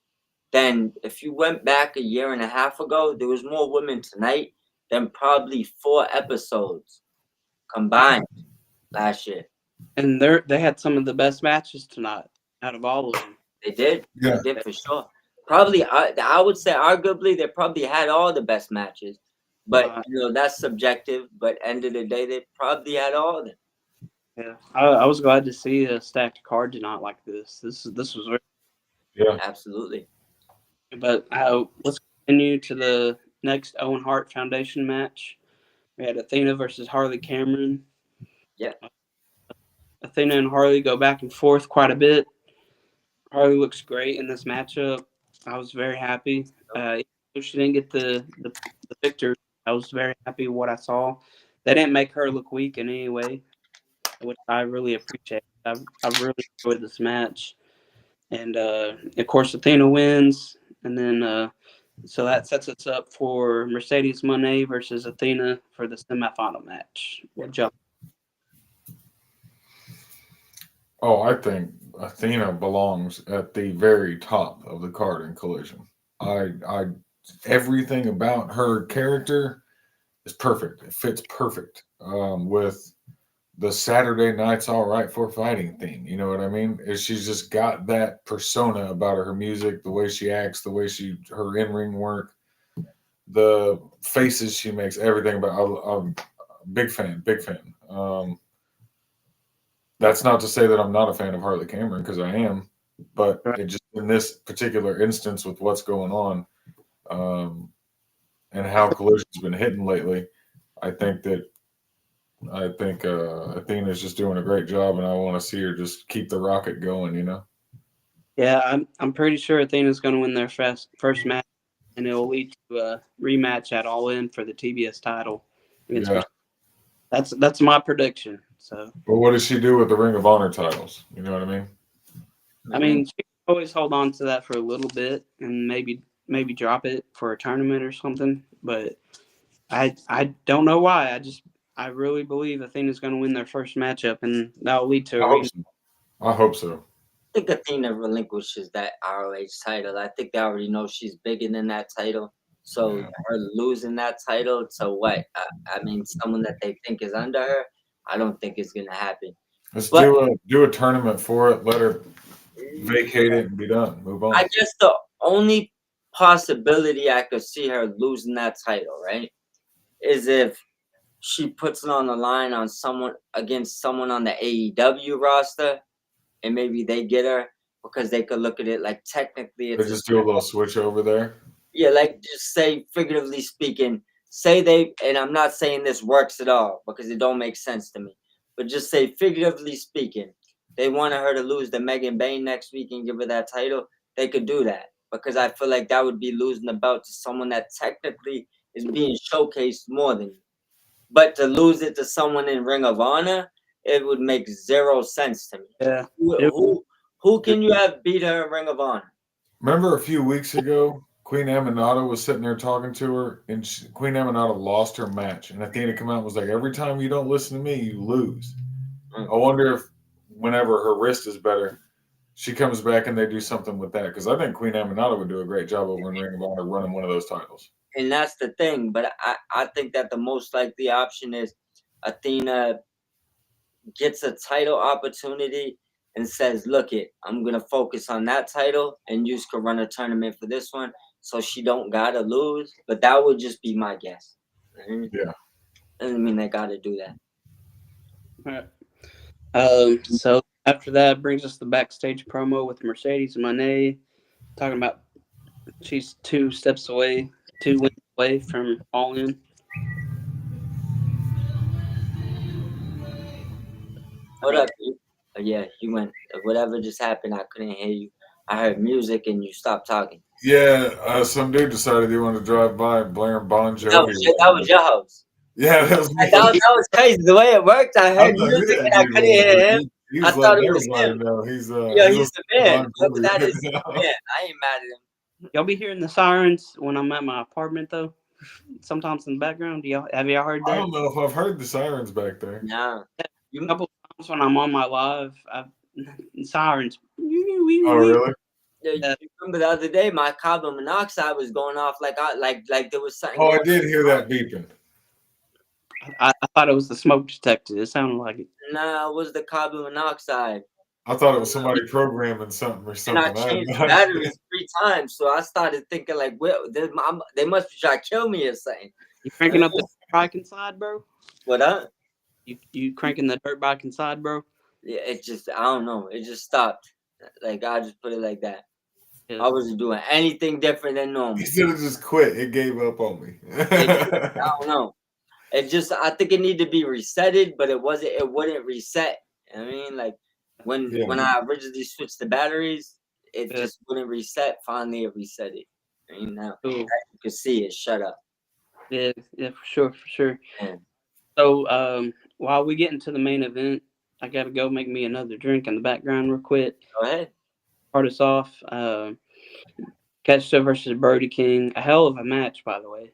than if you went back a year and a half ago. There was more women tonight than probably 4 episodes combined last year. And they had some of the best matches tonight out of all of them. They did. Yeah. They did for sure. Probably, I would say, arguably, they probably had all the best matches. But that's subjective. But end of the day, they probably had all of them. Yeah, I was glad to see a stacked card tonight like this. This was very, Yeah. Absolutely. but let's continue to the next Owen Hart Foundation match. We had Athena versus Harley Cameron. Yeah. Athena and Harley go back and forth quite a bit. Harley looks great in this matchup. I was very happy. Even though she didn't get the victory, I was very happy with what I saw. They didn't make her look weak in any way, which I really appreciate. I really enjoyed this match. And, of course, Athena wins. And then so that sets us up for Mercedes Moné versus Athena for the semifinal match. Oh, I think Athena belongs at the very top of the card in Collision. Everything about her character is perfect. It fits perfect with the Saturday Night's All Right for Fighting theme. You know what I mean? She's just got that persona about her music, the way she acts, the way her in-ring work, the faces she makes, everything about. I'm a big fan. That's not to say that I'm not a fan of Harley Cameron, because I am, but it just in this particular instance with what's going on and how Collision's been hitting lately, I think Athena's just doing a great job, and I want to see her just keep the rocket going, you know? Yeah, I'm pretty sure Athena's going to win their first match, and it will lead to a rematch at All In for the TBS title. Yeah. That's my prediction. So, but what does she do with the Ring of Honor titles? You know what I mean? I mean, she can always hold on to that for a little bit and maybe drop it for a tournament or something. But I don't know why. I really believe Athena's going to win their first matchup, and that will lead to a rematch. I hope so. I think Athena relinquishes that ROH title. I think they already know she's bigger than that title. So her losing that title to what? I mean, someone that they think is under her, I don't think it's going to happen. Let's do a tournament for it. Let her vacate it and be done. Move on. I guess the only possibility I could see her losing that title, right, is if she puts it on the line on someone against someone on the AEW roster, and maybe they get her because they could look at it like technically it's they just do a little switch over there. Yeah, like just say figuratively speaking, and I'm not saying this works at all because it don't make sense to me, but just say figuratively speaking, they wanted her to lose to Megan Bayne next week and give her that title, they could do that because I feel like that would be losing the belt to someone that technically is being showcased more than you. But to lose it to someone in Ring of Honor, it would make zero sense to me. Yeah. Who can you have beat her in Ring of Honor? Remember a few weeks ago, Queen Aminata was sitting there talking to her, and Queen Aminata lost her match. And Athena came out and was like, every time you don't listen to me, you lose. I wonder if whenever her wrist is better, she comes back and they do something with that. Because I think Queen Aminata would do a great job over in Ring of Honor running one of those titles. And that's the thing. But I think that the most likely option is Athena gets a title opportunity and says, look I'm going to focus on that title and you can run a tournament for this one so she don't got to lose. But that would just be my guess. Yeah. Doesn't mean they got to do that. All right. So after that brings us the backstage promo with Mercedes Moné talking about she's 2 steps away, 2 wins away from All In. Hold up. Yeah, you went. Whatever just happened, I couldn't hear you. I heard music and you stopped talking. Yeah, some dude decided he wanted to drive by and blaring Bon Jovi. That was your house. Yeah, that was me. That was crazy. The way it worked, I heard music and I couldn't hear him. I thought it was him. He's the man. That is the man. I ain't mad at him. Y'all be hearing the sirens when I'm at my apartment, though? sometimes in the background? Have y'all heard I that? don't know if I've heard the sirens back there. Nah. A You, couple times when I'm on my live, sirens. Oh, really? you remember the other day my carbon monoxide was going off like there was something Oh, going I did hear that beeping. I thought it was the smoke detector. It sounded like it. Nah, it was the carbon monoxide. I thought it was somebody programming something or And something. I changed the batteries 3 times, so I started thinking like, well, they must be trying to kill me or something. You cranking up the dirt bike inside, bro? What up? You cranking the dirt bike inside, bro? Yeah, it just I don't know. It just stopped. Like I just put it like that. Yeah. I wasn't doing anything different than normal. He should have just quit. It gave up on me. I don't know. It just I think it needed to be resetted, but it wouldn't reset. I mean, like when I originally switched the batteries, it just wouldn't reset. Finally it reset it. I mean now Cool. you can see it shut up. Yeah, for sure. Yeah. So while we get into the main event, I gotta go make me another drink in the background real quick. Go ahead. Start us off. Takeshita versus Brody King. A hell of a match, by the way.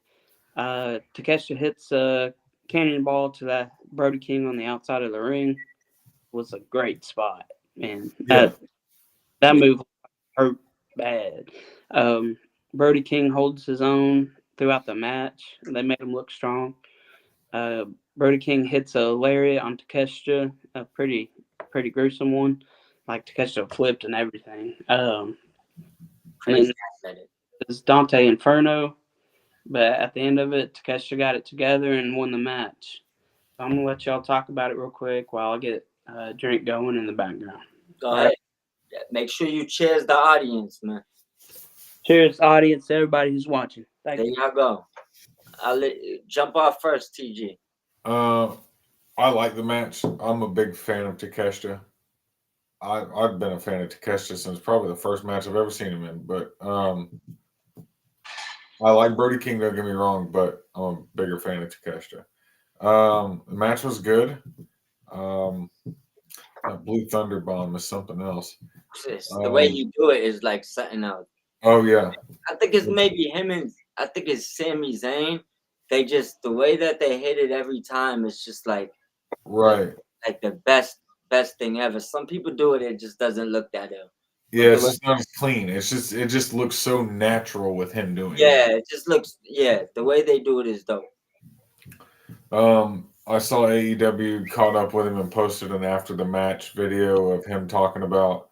Takeshita hits a cannonball to that Brody King on the outside of the ring. Was a great spot, man. Yeah. That move hurt bad. Brody King holds his own throughout the match. They made him look strong. Brody King hits a lariat on Takeshita, a pretty gruesome one. Like Takeshita flipped and everything. Crazy. It's Dante Inferno, but at the end of it, Takeshita got it together and won the match. So I'm gonna let y'all talk about it real quick while I get a drink going in the background. Go ahead. Yeah, make sure you cheers the audience, man. Cheers, audience, everybody who's watching. Thank There you. y'all go. I'll jump off first, TG. I like the match. I'm a big fan of Takeshita. I've been a fan of Takeshita since probably the first match I've ever seen him in. But I like Brody King, don't get me wrong, but I'm a bigger fan of Takeshita. The match was good. That Blue Thunder Bomb is something else. The way you do it is like something else. Oh yeah. I think it's maybe him and I think it's Sami Zayn. They just the way that they hit it every time is just like right. Like the best thing ever. Some people do it, it just doesn't look that ill. Yeah, it's just not as clean. It just looks so natural with him doing it. Yeah, it just looks the way they do it is dope. I saw AEW caught up with him and posted an after the match video of him talking about,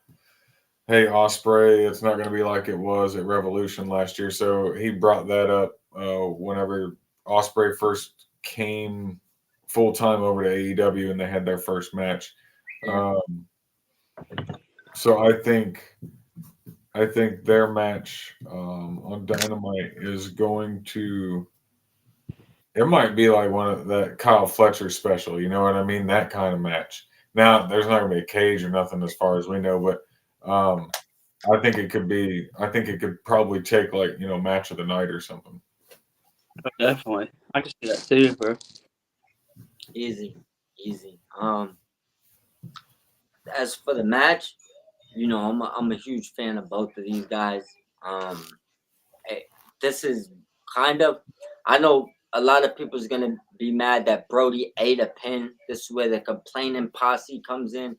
hey, Ospreay, it's not going to be like it was at Revolution last year. So he brought that up whenever Ospreay first came full time over to AEW and they had their first match. So I think their match on Dynamite is going to. It might be like one of that Kyle Fletcher special, you know what I mean? That kind of match. Now, there's not going to be a cage or nothing as far as we know, but I think it could probably take like, match of the night or something. Definitely. I can see that too, bro. Easy. As for the match, I'm a huge fan of both of these guys. This is kind of, I know a lot of people's gonna be mad that Brody ate a pin. This is where the complaining posse comes in.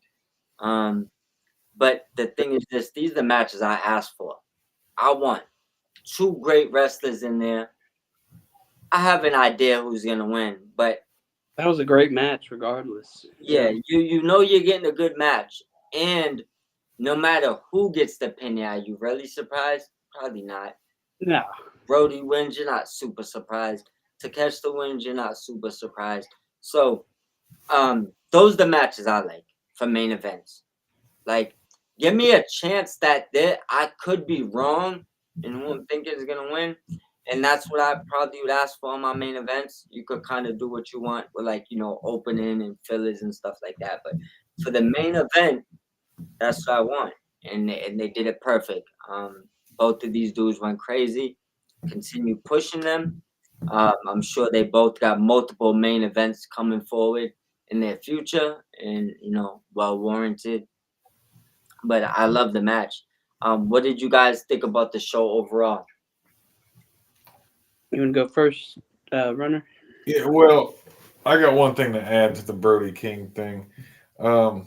But the thing is this: these are the matches I asked for. I want 2 great wrestlers in there. I have an idea who's gonna win, but that was a great match, regardless. Yeah, you know you're getting a good match, and no matter who gets the pin, are you really surprised? Probably not. No. Brody wins, you're not super surprised. Takeshita wins, you're not super surprised. So, those are the matches I like for main events. Like, give me a chance that I could be wrong and who I'm thinking is gonna win. And that's what I probably would ask for on my main events. You could kind of do what you want with opening and fillers and stuff like that. But for the main event, that's what I want. And they did it perfect. Both of these dudes went crazy. Continue pushing them. I'm sure they both got multiple main events coming forward in their future and, well warranted. But I love the match. What did you guys think about the show overall? You want to go first, runner? Yeah, well, I got one thing to add to the Brody King thing. Oh,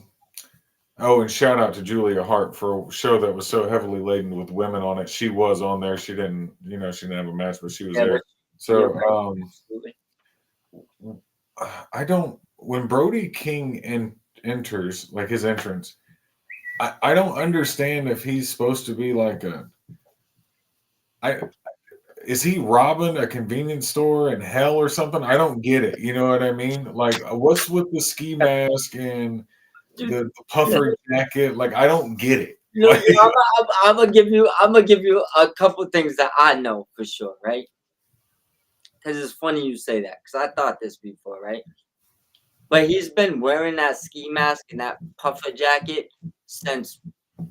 and shout out to Julia Hart for a show that was so heavily laden with women on it. She was on there. She didn't, she didn't have a match, but she was Yeah, there. you're So, right. Absolutely. I don't. When Brody King enters, like his entrance, I don't understand if he's supposed to be like is he robbing a convenience store in hell or something? I don't get it. You know what I mean? Like, what's with the ski mask and Dude, the puffer jacket? Like, I don't get it. look, I'm gonna give you a couple things that I know for sure, right? Because it's funny you say that, because I thought this before, right? But he's been wearing that ski mask and that puffer jacket since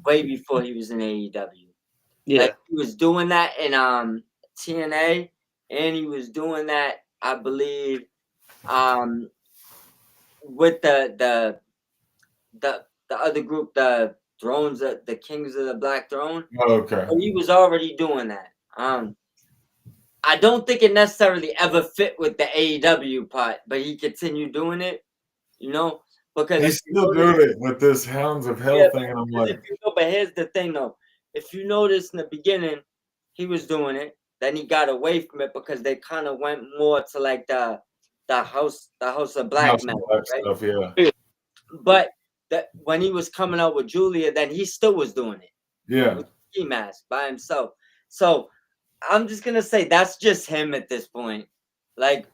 way before he was in AEW. Yeah. Like he was doing that in TNA, and he was doing that, I believe, with the other group, the Thrones, the Kings of the Black Throne. Okay. So he was already doing that. I don't think it necessarily ever fit with the AEW part, but he continued doing it, because He's still doing it with this Hounds of Hell yeah, thing, and I'm because like, but here's the thing though. If you notice in the beginning, he was doing it. Then he got away from it because they kind of went more to like the House of Black House men, of Black right? stuff, yeah. But that when he was coming out with Julia, then he still was doing it Yeah. with ski mask by himself. So I'm just gonna say that's just him at this point. Like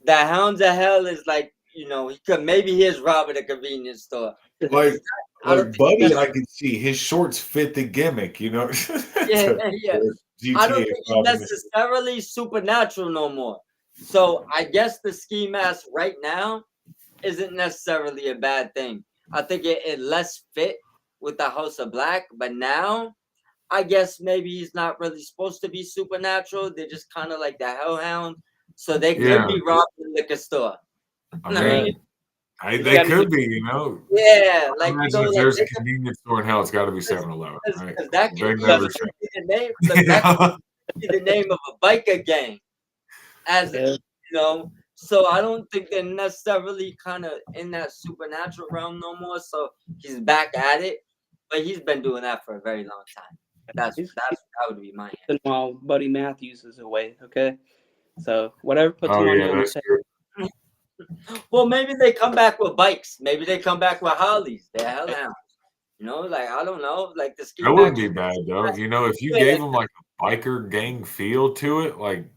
the Hounds of Hell is like, he could maybe he is robbing a convenience store. Like, I don't think Buddy, I could see his shorts fit the gimmick, yeah, to yeah. I don't GTA think it's robbing the- necessarily supernatural no more. So I guess the ski mask right now isn't necessarily a bad thing. I think it less fit with the House of Black, but now I guess maybe he's not really supposed to be supernatural. They're just kind of like the Hellhound, so they could Yeah. be robbing the liquor store. I I mean, mean, they could be, yeah, I like imagine if like there's a they could, convenience store in hell, it's got to be 7-Eleven, right? because that could They never easily shut. be the name. Look, that could be the name of a biker gang, Yeah. So I don't think they're necessarily kind of in that supernatural realm no more. So he's back at it, but he's been doing that for a very long time. That would be my answer. While Buddy Matthews is away, okay? So whatever puts Oh money yeah, on the that's table. true. Well, maybe they come back with bikes. Maybe they come back with Harleys. They're Hellhounds. Like I don't know. Like the ski That wouldn't mask. be bad though. If you Yeah, gave them like a biker gang feel to it, like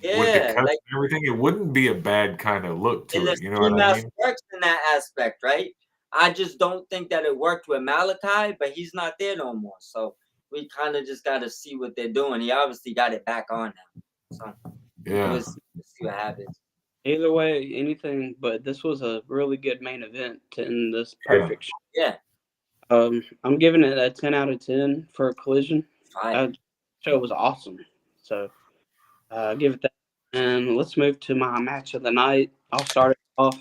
with the yeah, cuts like and everything, it wouldn't be a bad kind of look and to the it. You know ski what I mask mean? works in that aspect, right? I just don't think that it worked with Malachi, but he's not there no more. So we kind of just got to see what they're doing. He obviously got it back on now. So Yeah. we'll see what happens. Either way, anything, but this was a really good main event to end this Yeah. perfect show. Yeah, I'm giving it a 10 out of 10 for a Collision. fine. Show was awesome. So give it that. And let's move to my match of the night. I'll start it off.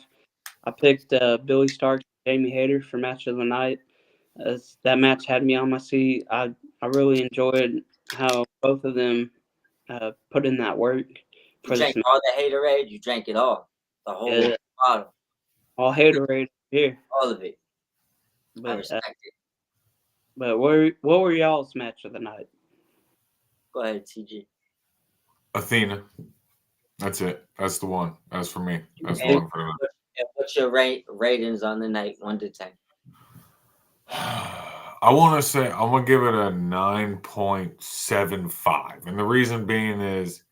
I picked Billy Stark and Jamie Hayter for match of the night. As that match had me on my seat. I really enjoyed how both of them put in that work You for this drank match. all the haterade. You drank it all, the whole Yeah. bottle, All Haterade here. all of it. I But respect it. what were y'all's match of the night? Go ahead, TG. Athena. That's it. That's the one. That's for me. That's the And one for me. what's your ratings on the night, 1 to 10? I want to say I'm gonna give it a 9.75, and the reason being is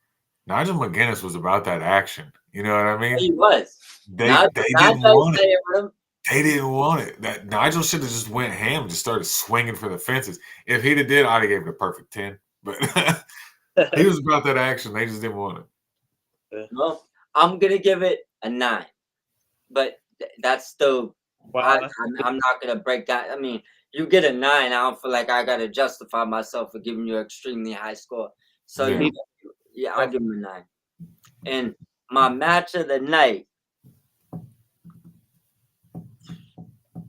Nigel McGuinness was about that action. You know what I mean? He was. They Not didn't want it. saying him. They didn't want it. That Nigel should have just went ham and just started swinging for the fences. If he'd have did, I'd have gave it a perfect 10. But he was about that action. They just didn't want it. Well, I'm gonna give it a 9, but that's still. Wow, I'm not gonna break that. I mean, you get a 9. I don't feel like I gotta justify myself for giving you an extremely high score. So Yeah. I'll give him a 9. And my match of the night,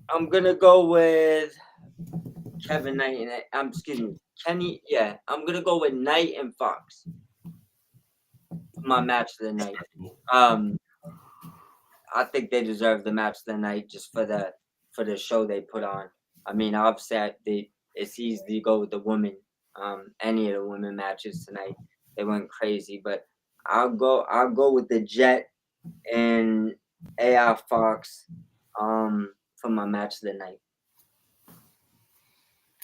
I'm gonna go with Kevin Knight and excuse me, Kenny. Yeah, I'm gonna go with Knight and Fox. my match of the night. Respectable. I think they deserve the match of the night just for the show they put on. I mean, obviously, it's easy to go with the women. Any of the women matches tonight, they went crazy. But I'll go with the Jet and AI Fox for my match of the night.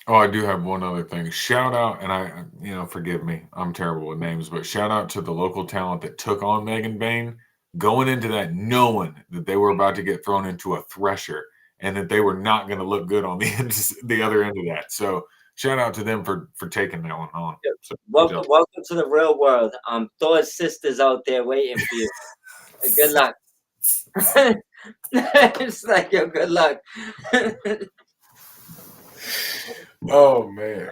Oh, I do have one other thing. Shout out, and forgive me, I'm terrible with names, but shout out to the local talent that took on Megan Bain, going into that knowing that they were about to get thrown into a thresher and that they were not going to look good on the other end of that. So shout out to them for taking that one on. So, welcome to the real world. Thor's sisters out there waiting for you. Good luck. It's like, yo, good luck. Oh man.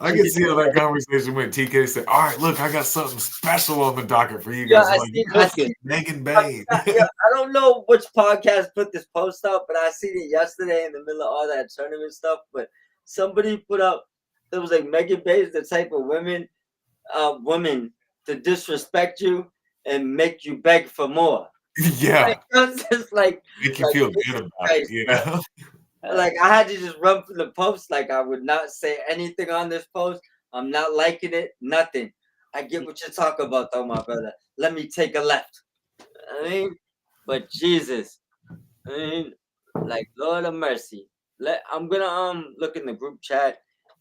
I can see how that conversation went. TK said, "All right, look, I got something special on the docket for you guys." I see Megan Bain. I don't know which podcast put this post up, but I seen it yesterday in the middle of all that tournament stuff. But somebody put up, it was like Megan Bain is the type of women to disrespect you and make you beg for more. Yeah, it's just like make you feel good about it. You know. Like I had to just run from the post. Like I would not say anything on this post. I'm not liking it. Nothing. I get what you're talking about, though, my brother. Let me take a left. I mean, but Jesus, I mean, like Lord of mercy. I'm gonna look in the group chat.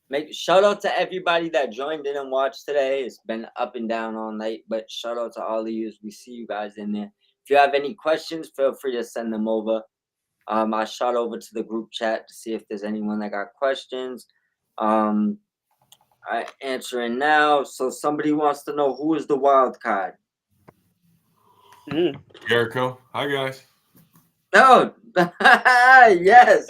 Make shout out to everybody that joined in and watched today. It's been up and down all night, but shout out to all of you. We see you guys in there. If you have any questions, feel free to send them over. I shot over to the group chat to see if there's anyone that got questions. I answering now. So somebody wants to know who is the wild card. Jericho. Hi guys. No. Yes.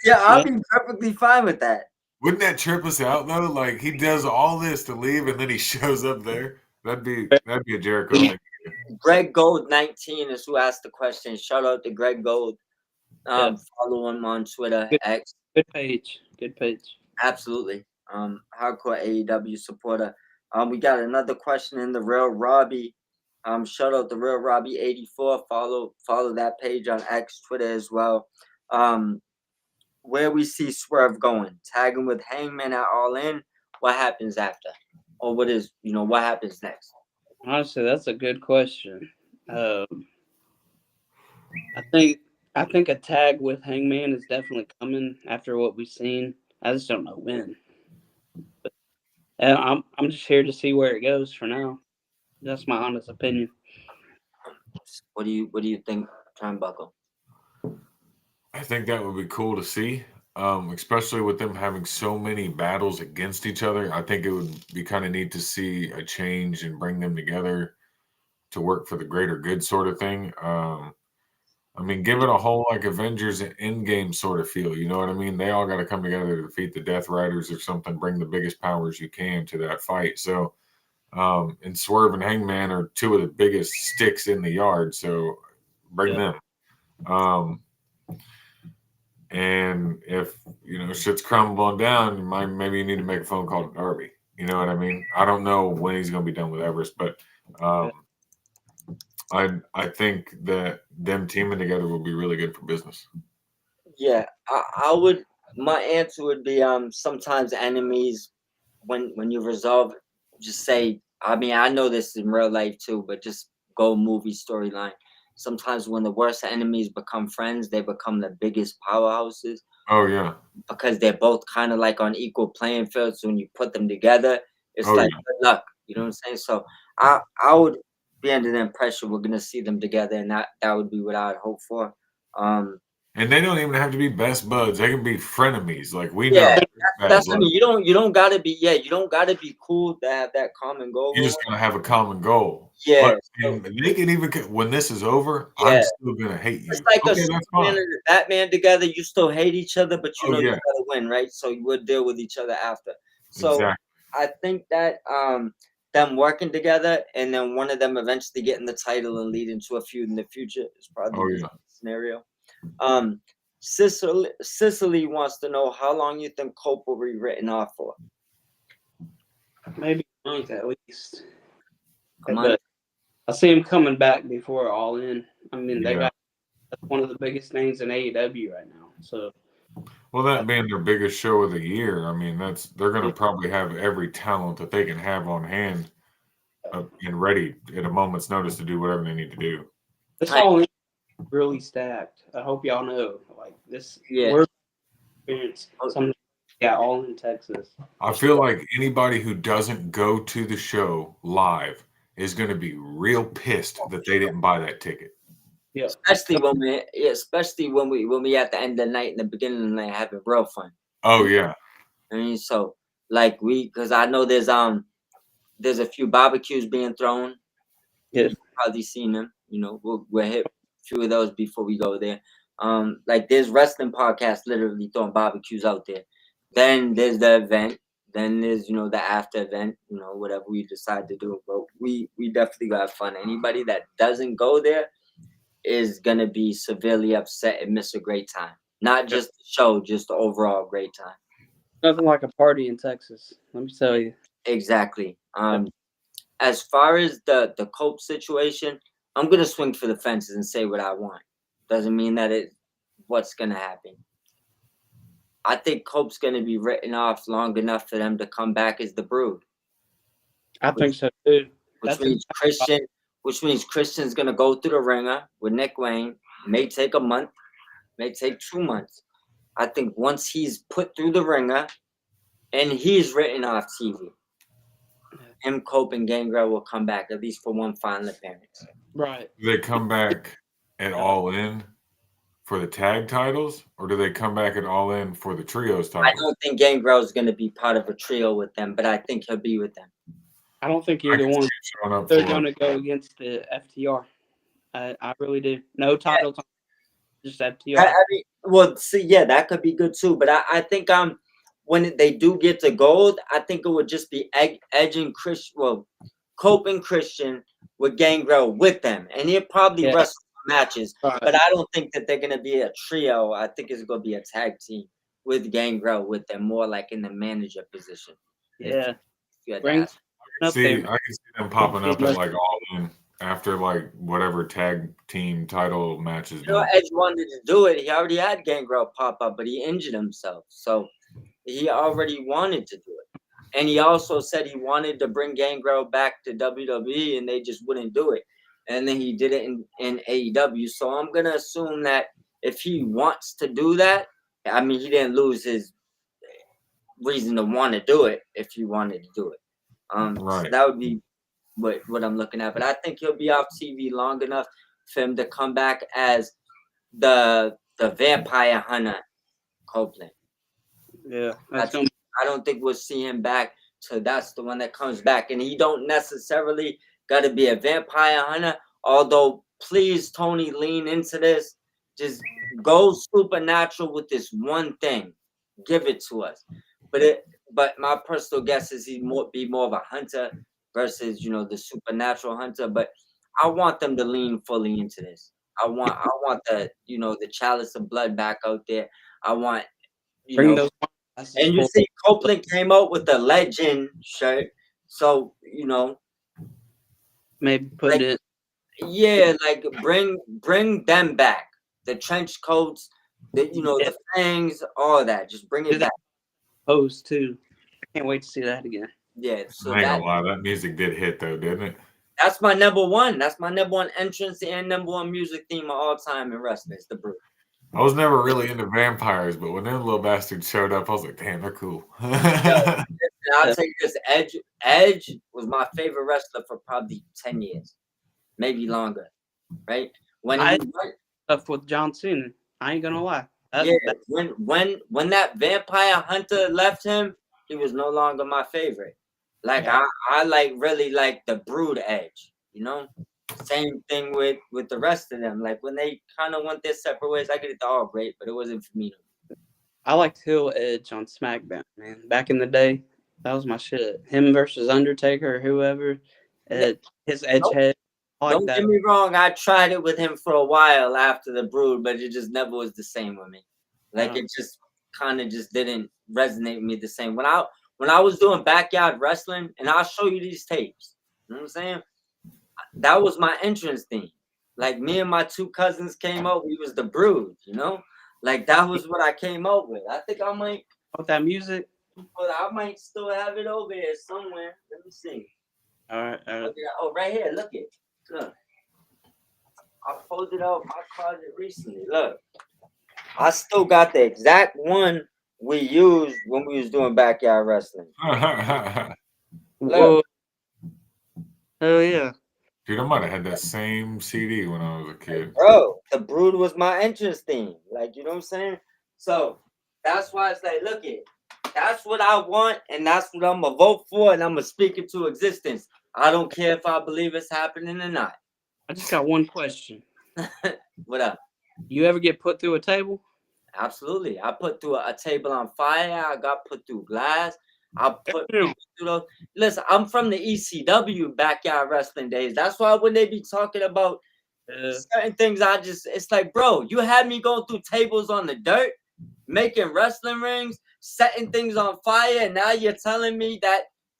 Yeah, I'll be perfectly fine with that. Wouldn't that trip us out though? Like he does all this to leave and then he shows up there. That'd be a Jericho thing. Greg Gold 19 is who asked the question. Shout out to Greg Gold. Follow him on Twitter. X. Good page. Absolutely. Hardcore AEW supporter. We got another question in the Real Robbie. Shout out to Real Robbie 84. Follow that page on X, Twitter as well. Where we see Swerve going, tagging with Hangman at All In. What happens after, or what happens next? Honestly, that's a good question. I think a tag with Hangman is definitely coming after what we've seen. I just don't know when. But I'm just here to see where it goes for now. That's my honest opinion. What do you think, Turnbuckle? I think that would be cool to see, especially with them having so many battles against each other. I think it would be kind of neat to see a change and bring them together to work for the greater good sort of thing. I mean, give it a whole like Avengers Endgame sort of feel. You know what I mean? They all got to come together to defeat the Death Riders or something. Bring the biggest powers you can to that fight. So, and Swerve and Hangman are two of the biggest sticks in the yard. So, bring them. And if shit's crumbling down, maybe you need to make a phone call to Darby. You know what I mean? I don't know when he's going to be done with Everest, but I think that them teaming together will be really good for business. Yeah, I would. My answer would be sometimes enemies when you resolve, just say. I mean, I know this in real life too, but just go movie storyline. Sometimes when the worst enemies become friends, they become the biggest powerhouses. Oh yeah, because they're both kind of like on equal playing field. So when you put them together, it's good luck. You know what I'm saying? So I would be under the impression we're gonna see them together, and that would be what I would hope for. And they don't even have to be best buds; they can be frenemies. Like we know. That's what I mean. You don't gotta be. Yeah, you don't gotta be cool to have that common goal. You just gotta have a common goal. Yeah, but they can even when this is over, I'm still gonna hate you. It's like a Superman and Batman together. You still hate each other, but you gotta win, right? So you would deal with each other after. So I think that them working together and then one of them eventually getting the title and leading to a feud in the future is probably the scenario. Sicily wants to know how long you think Cope will be written off for. Maybe month at least. A month? But I see him coming back before All In. I mean, they Yeah. got one of the biggest names in AEW right now. So Well, that being their biggest show of the year, I mean, they're going to Yeah. probably have every talent that they can have on hand and ready at a moment's notice to do whatever they need to do. this All In really stacked. I hope y'all know. Like this, Yeah. we're experienced. Some All In Texas. I feel like anybody who doesn't go to the show live is going to be real pissed that they didn't buy that ticket. Yeah. Especially when we at the end of the night and the beginning of the night having real fun. Oh yeah. I mean, so like because I know there's a few barbecues being thrown. Yeah. You've probably seen them. You know, we'll hit a few of those before we go there. Like there's wrestling podcasts literally throwing barbecues out there. Then there's the event. Then there's the after event. Whatever we decide to do. But we definitely gonna have fun. Anybody that doesn't go there is gonna be severely upset and miss a great time. Not just the show, just the overall great time. Nothing like a party in Texas. Let me tell you. Exactly. As far as the Cope situation, I'm gonna swing for the fences and say what I want. Doesn't mean that what's gonna happen. I think Cope's gonna be written off long enough for them to come back as the Brood. I think so too. Which means Christian's gonna go through the ringer with Nick Wayne. May take a month, may take 2 months. I think once he's put through the ringer and he's written off TV, him, Cope, and Gangrel will come back at least for one final appearance. Right. Do they come back at All In for the tag titles, or do they come back at All In for the trios titles? I don't think Gangrel is going to be part of a trio with them, but I think he'll be with them. I don't think either one. They're going to go against the FTR. I really do. No titles, just FTR. I mean, well, see, yeah, that could be good too. But I think when they do get to gold, I think it would just be Edge and Christian. Well, Cope and Christian with Gangrel with them, and he'll probably wrestle matches. Right. But I don't think that they're going to be a trio. I think it's going to be a tag team with Gangrel with them, more like in the manager position. Yeah. I can see them popping up at like All In after like whatever tag team title matches. Edge wanted to do it. He already had Gangrel pop up, but he injured himself, so he already wanted to do it. And he also said he wanted to bring Gangrel back to WWE, and they just wouldn't do it. And then he did it in AEW. So I'm gonna assume that if he wants to do that, I mean, he didn't lose his reason to want to do it if he wanted to do it. Right. So that would be what I'm looking at. But I think he'll be off TV long enough for him to come back as the vampire hunter Copeland. Yeah. I don't think we'll see him back. So that's the one that comes back. And he don't necessarily got to be a vampire hunter. Although, please, Tony, lean into this. Just go supernatural with this one thing. Give it to us. But my personal guess is he'd be more of a hunter versus, the supernatural hunter. But I want them to lean fully into this. I want the, the chalice of blood back out there. I want, bring those. And you see, Copeland came out with the legend shirt. So, maybe put it. Yeah, like bring them back. The trench coats, the fangs, all that. Just bring it back. Pose too. I can't wait to see that again. Yeah. So I ain't gonna lie, that music did hit though, didn't it? That's my number one. That's my number one entrance and number one music theme of all time in wrestling. It's the Brood. I was never really into vampires, but when them little bastards showed up, I was like, damn, they're cool. I'll tell you this, Edge was my favorite wrestler for probably 10 years. Maybe longer. Right? When stuff with John Cena. I ain't gonna lie. When that vampire hunter left him, he was no longer my favorite. Like I like really like the Brood Edge, Same thing with the rest of them. Like when they kind of went their separate ways, I get it all great, but it wasn't for me. I liked Hill Edge on SmackDown, man. Back in the day, that was my shit. Him versus Undertaker or whoever. His edge head. Don't get me wrong. I tried it with him for a while after the Brood, but it just never was the same with me. Like it just kind of just didn't resonate with me the same. when I was doing backyard wrestling, and I'll show you these tapes. You know what I'm saying? That was my entrance theme. Like me and my two cousins came up. We was the Brood, you know. Like that was what I came up with. I think I might, With that music. but I might still have it over there somewhere. Let me see. All right. Oh, right here. Look it. Look. I pulled it out my closet recently. Look. I still got the exact one we used when we was doing backyard wrestling. Whoa. Hell yeah. Dude, I might have had that same CD when I was a kid. Bro, the Brood was my entrance theme. Like, you know what I'm saying? So that's why it's like, look it. That's what I want, and that's what I'm gonna vote for, and I'm gonna speak it to existence. I don't care if I believe it's happening or not. I just got one question. What up? You ever get put through a table? Absolutely. I put through a table on fire. I got put through glass. I put Damn. people through those. Listen, I'm from the ECW backyard wrestling days. That's why when they be talking about certain things, it's like, bro, you had me going through tables on the dirt, making wrestling rings, setting things on fire, and now you're telling me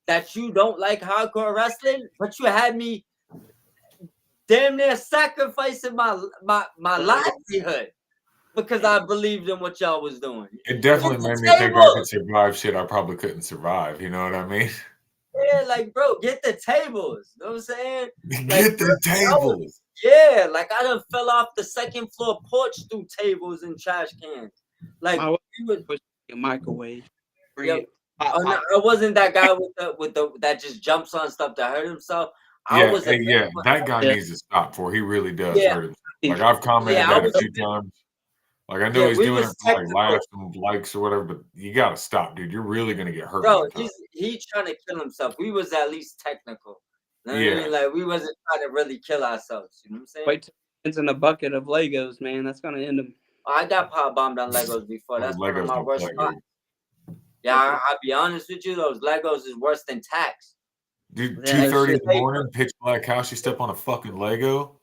that you don't like hardcore wrestling, but you had me damn near sacrificing my livelihood because I believed in what y'all was doing. It definitely made me think I could survive shit I probably couldn't survive. You know what I mean? Yeah, like, bro, get the tables. You know what I'm saying? Get the tables. Yeah, like I done fell off the second floor porch through tables and trash cans. Like you would push a microwave. Yep. I wasn't that guy with the that just jumps on stuff to hurt himself. That guy needs to stop for he really does hurt himself. Like I've commented that a few times. Like I know he's doing it for like laughs and likes or whatever, but you gotta stop, dude. You're really gonna get hurt. Bro, he's trying to kill himself. We was at least technical. You know what I mean? Like we wasn't trying to really kill ourselves. You know what I'm saying? Wait till it's in a bucket of Legos, man. That's gonna end him. I got power bombed on Legos before. That's one of my worst spots. Yeah, I'll be honest with you. Those Legos is worse than tax. Dude, 2:30 in the morning, pitch black house. You step on a fucking Lego,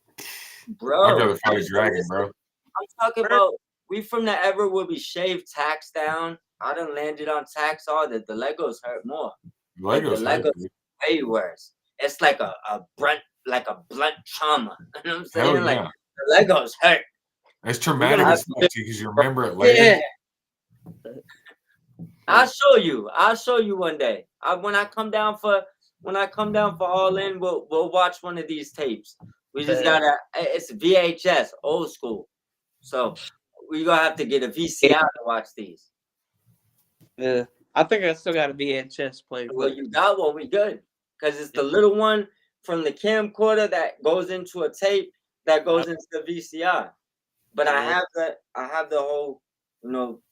bro. I'd rather fight a dragon, bro. I'm talking about we from the era where we shaved tax down. I done landed on tax all that. The Legos hurt more. Legos way worse. It's like a blunt trauma. You know what I'm saying? Hell yeah. The Legos hurt. It's traumatic as fuck because you remember it later. Yeah. I'll show you one day. When I come down for All In, we'll watch one of these tapes. We just it's VHS, old school. So we're gonna have to get a VCR to watch these. Yeah. I think I still got a VHS player. Well, you got one, we good. Because it's the little one from the camcorder that goes into a tape that goes into the VCR. But I have the whole,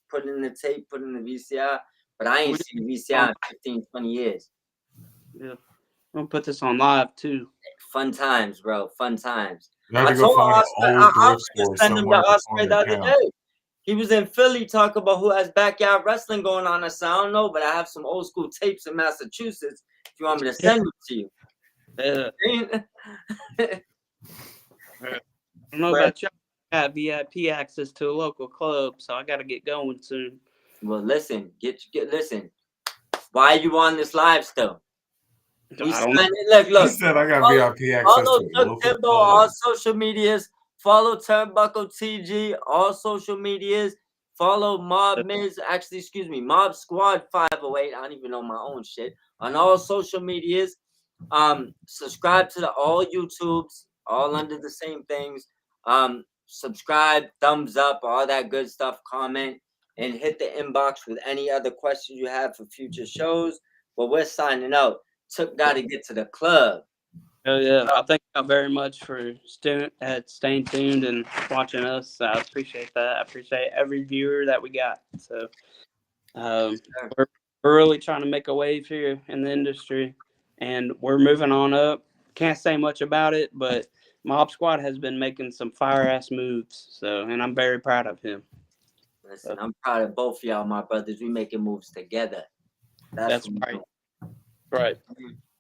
put in the tape, put in the VCR, but I ain't seen VCR in 15, 20 years. Yeah. I'm gonna put this on live too. Fun times, bro. Fun times. I told Oscar to send him to Oscar the other day. He was in Philly talking about who has backyard wrestling going on. I said, I don't know, but I have some old school tapes in Massachusetts. If you want me to send them to you. I don't know about y'all. I got VIP access to a local club, so I got to get going soon. Well, listen, listen. Why are you on this live still? Look. He said I got VIP access to a local club. All social medias. Follow Turnbuckle TG. All social medias. Follow Mob Squad 508. I don't even know my own shit. On all social medias. Subscribe to all YouTubes. All under the same things. Subscribe, thumbs up, all that good stuff, comment, and hit the inbox with any other questions you have for future shows. But we're signing out. Got to get to the club. Oh yeah, I thank you very much for staying tuned and watching us. I appreciate that. I appreciate every viewer that we got. So we're really trying to make a wave here in the industry, and we're moving on up. Can't say much about it, but Mob Squad has been making some fire-ass moves, and I'm very proud of him. Listen, I'm proud of both of y'all, my brothers. We making moves together. That's right. Right.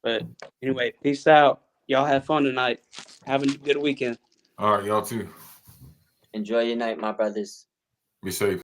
But anyway, peace out. Y'all have fun tonight. Have a good weekend. All right, y'all too. Enjoy your night, my brothers. Be safe.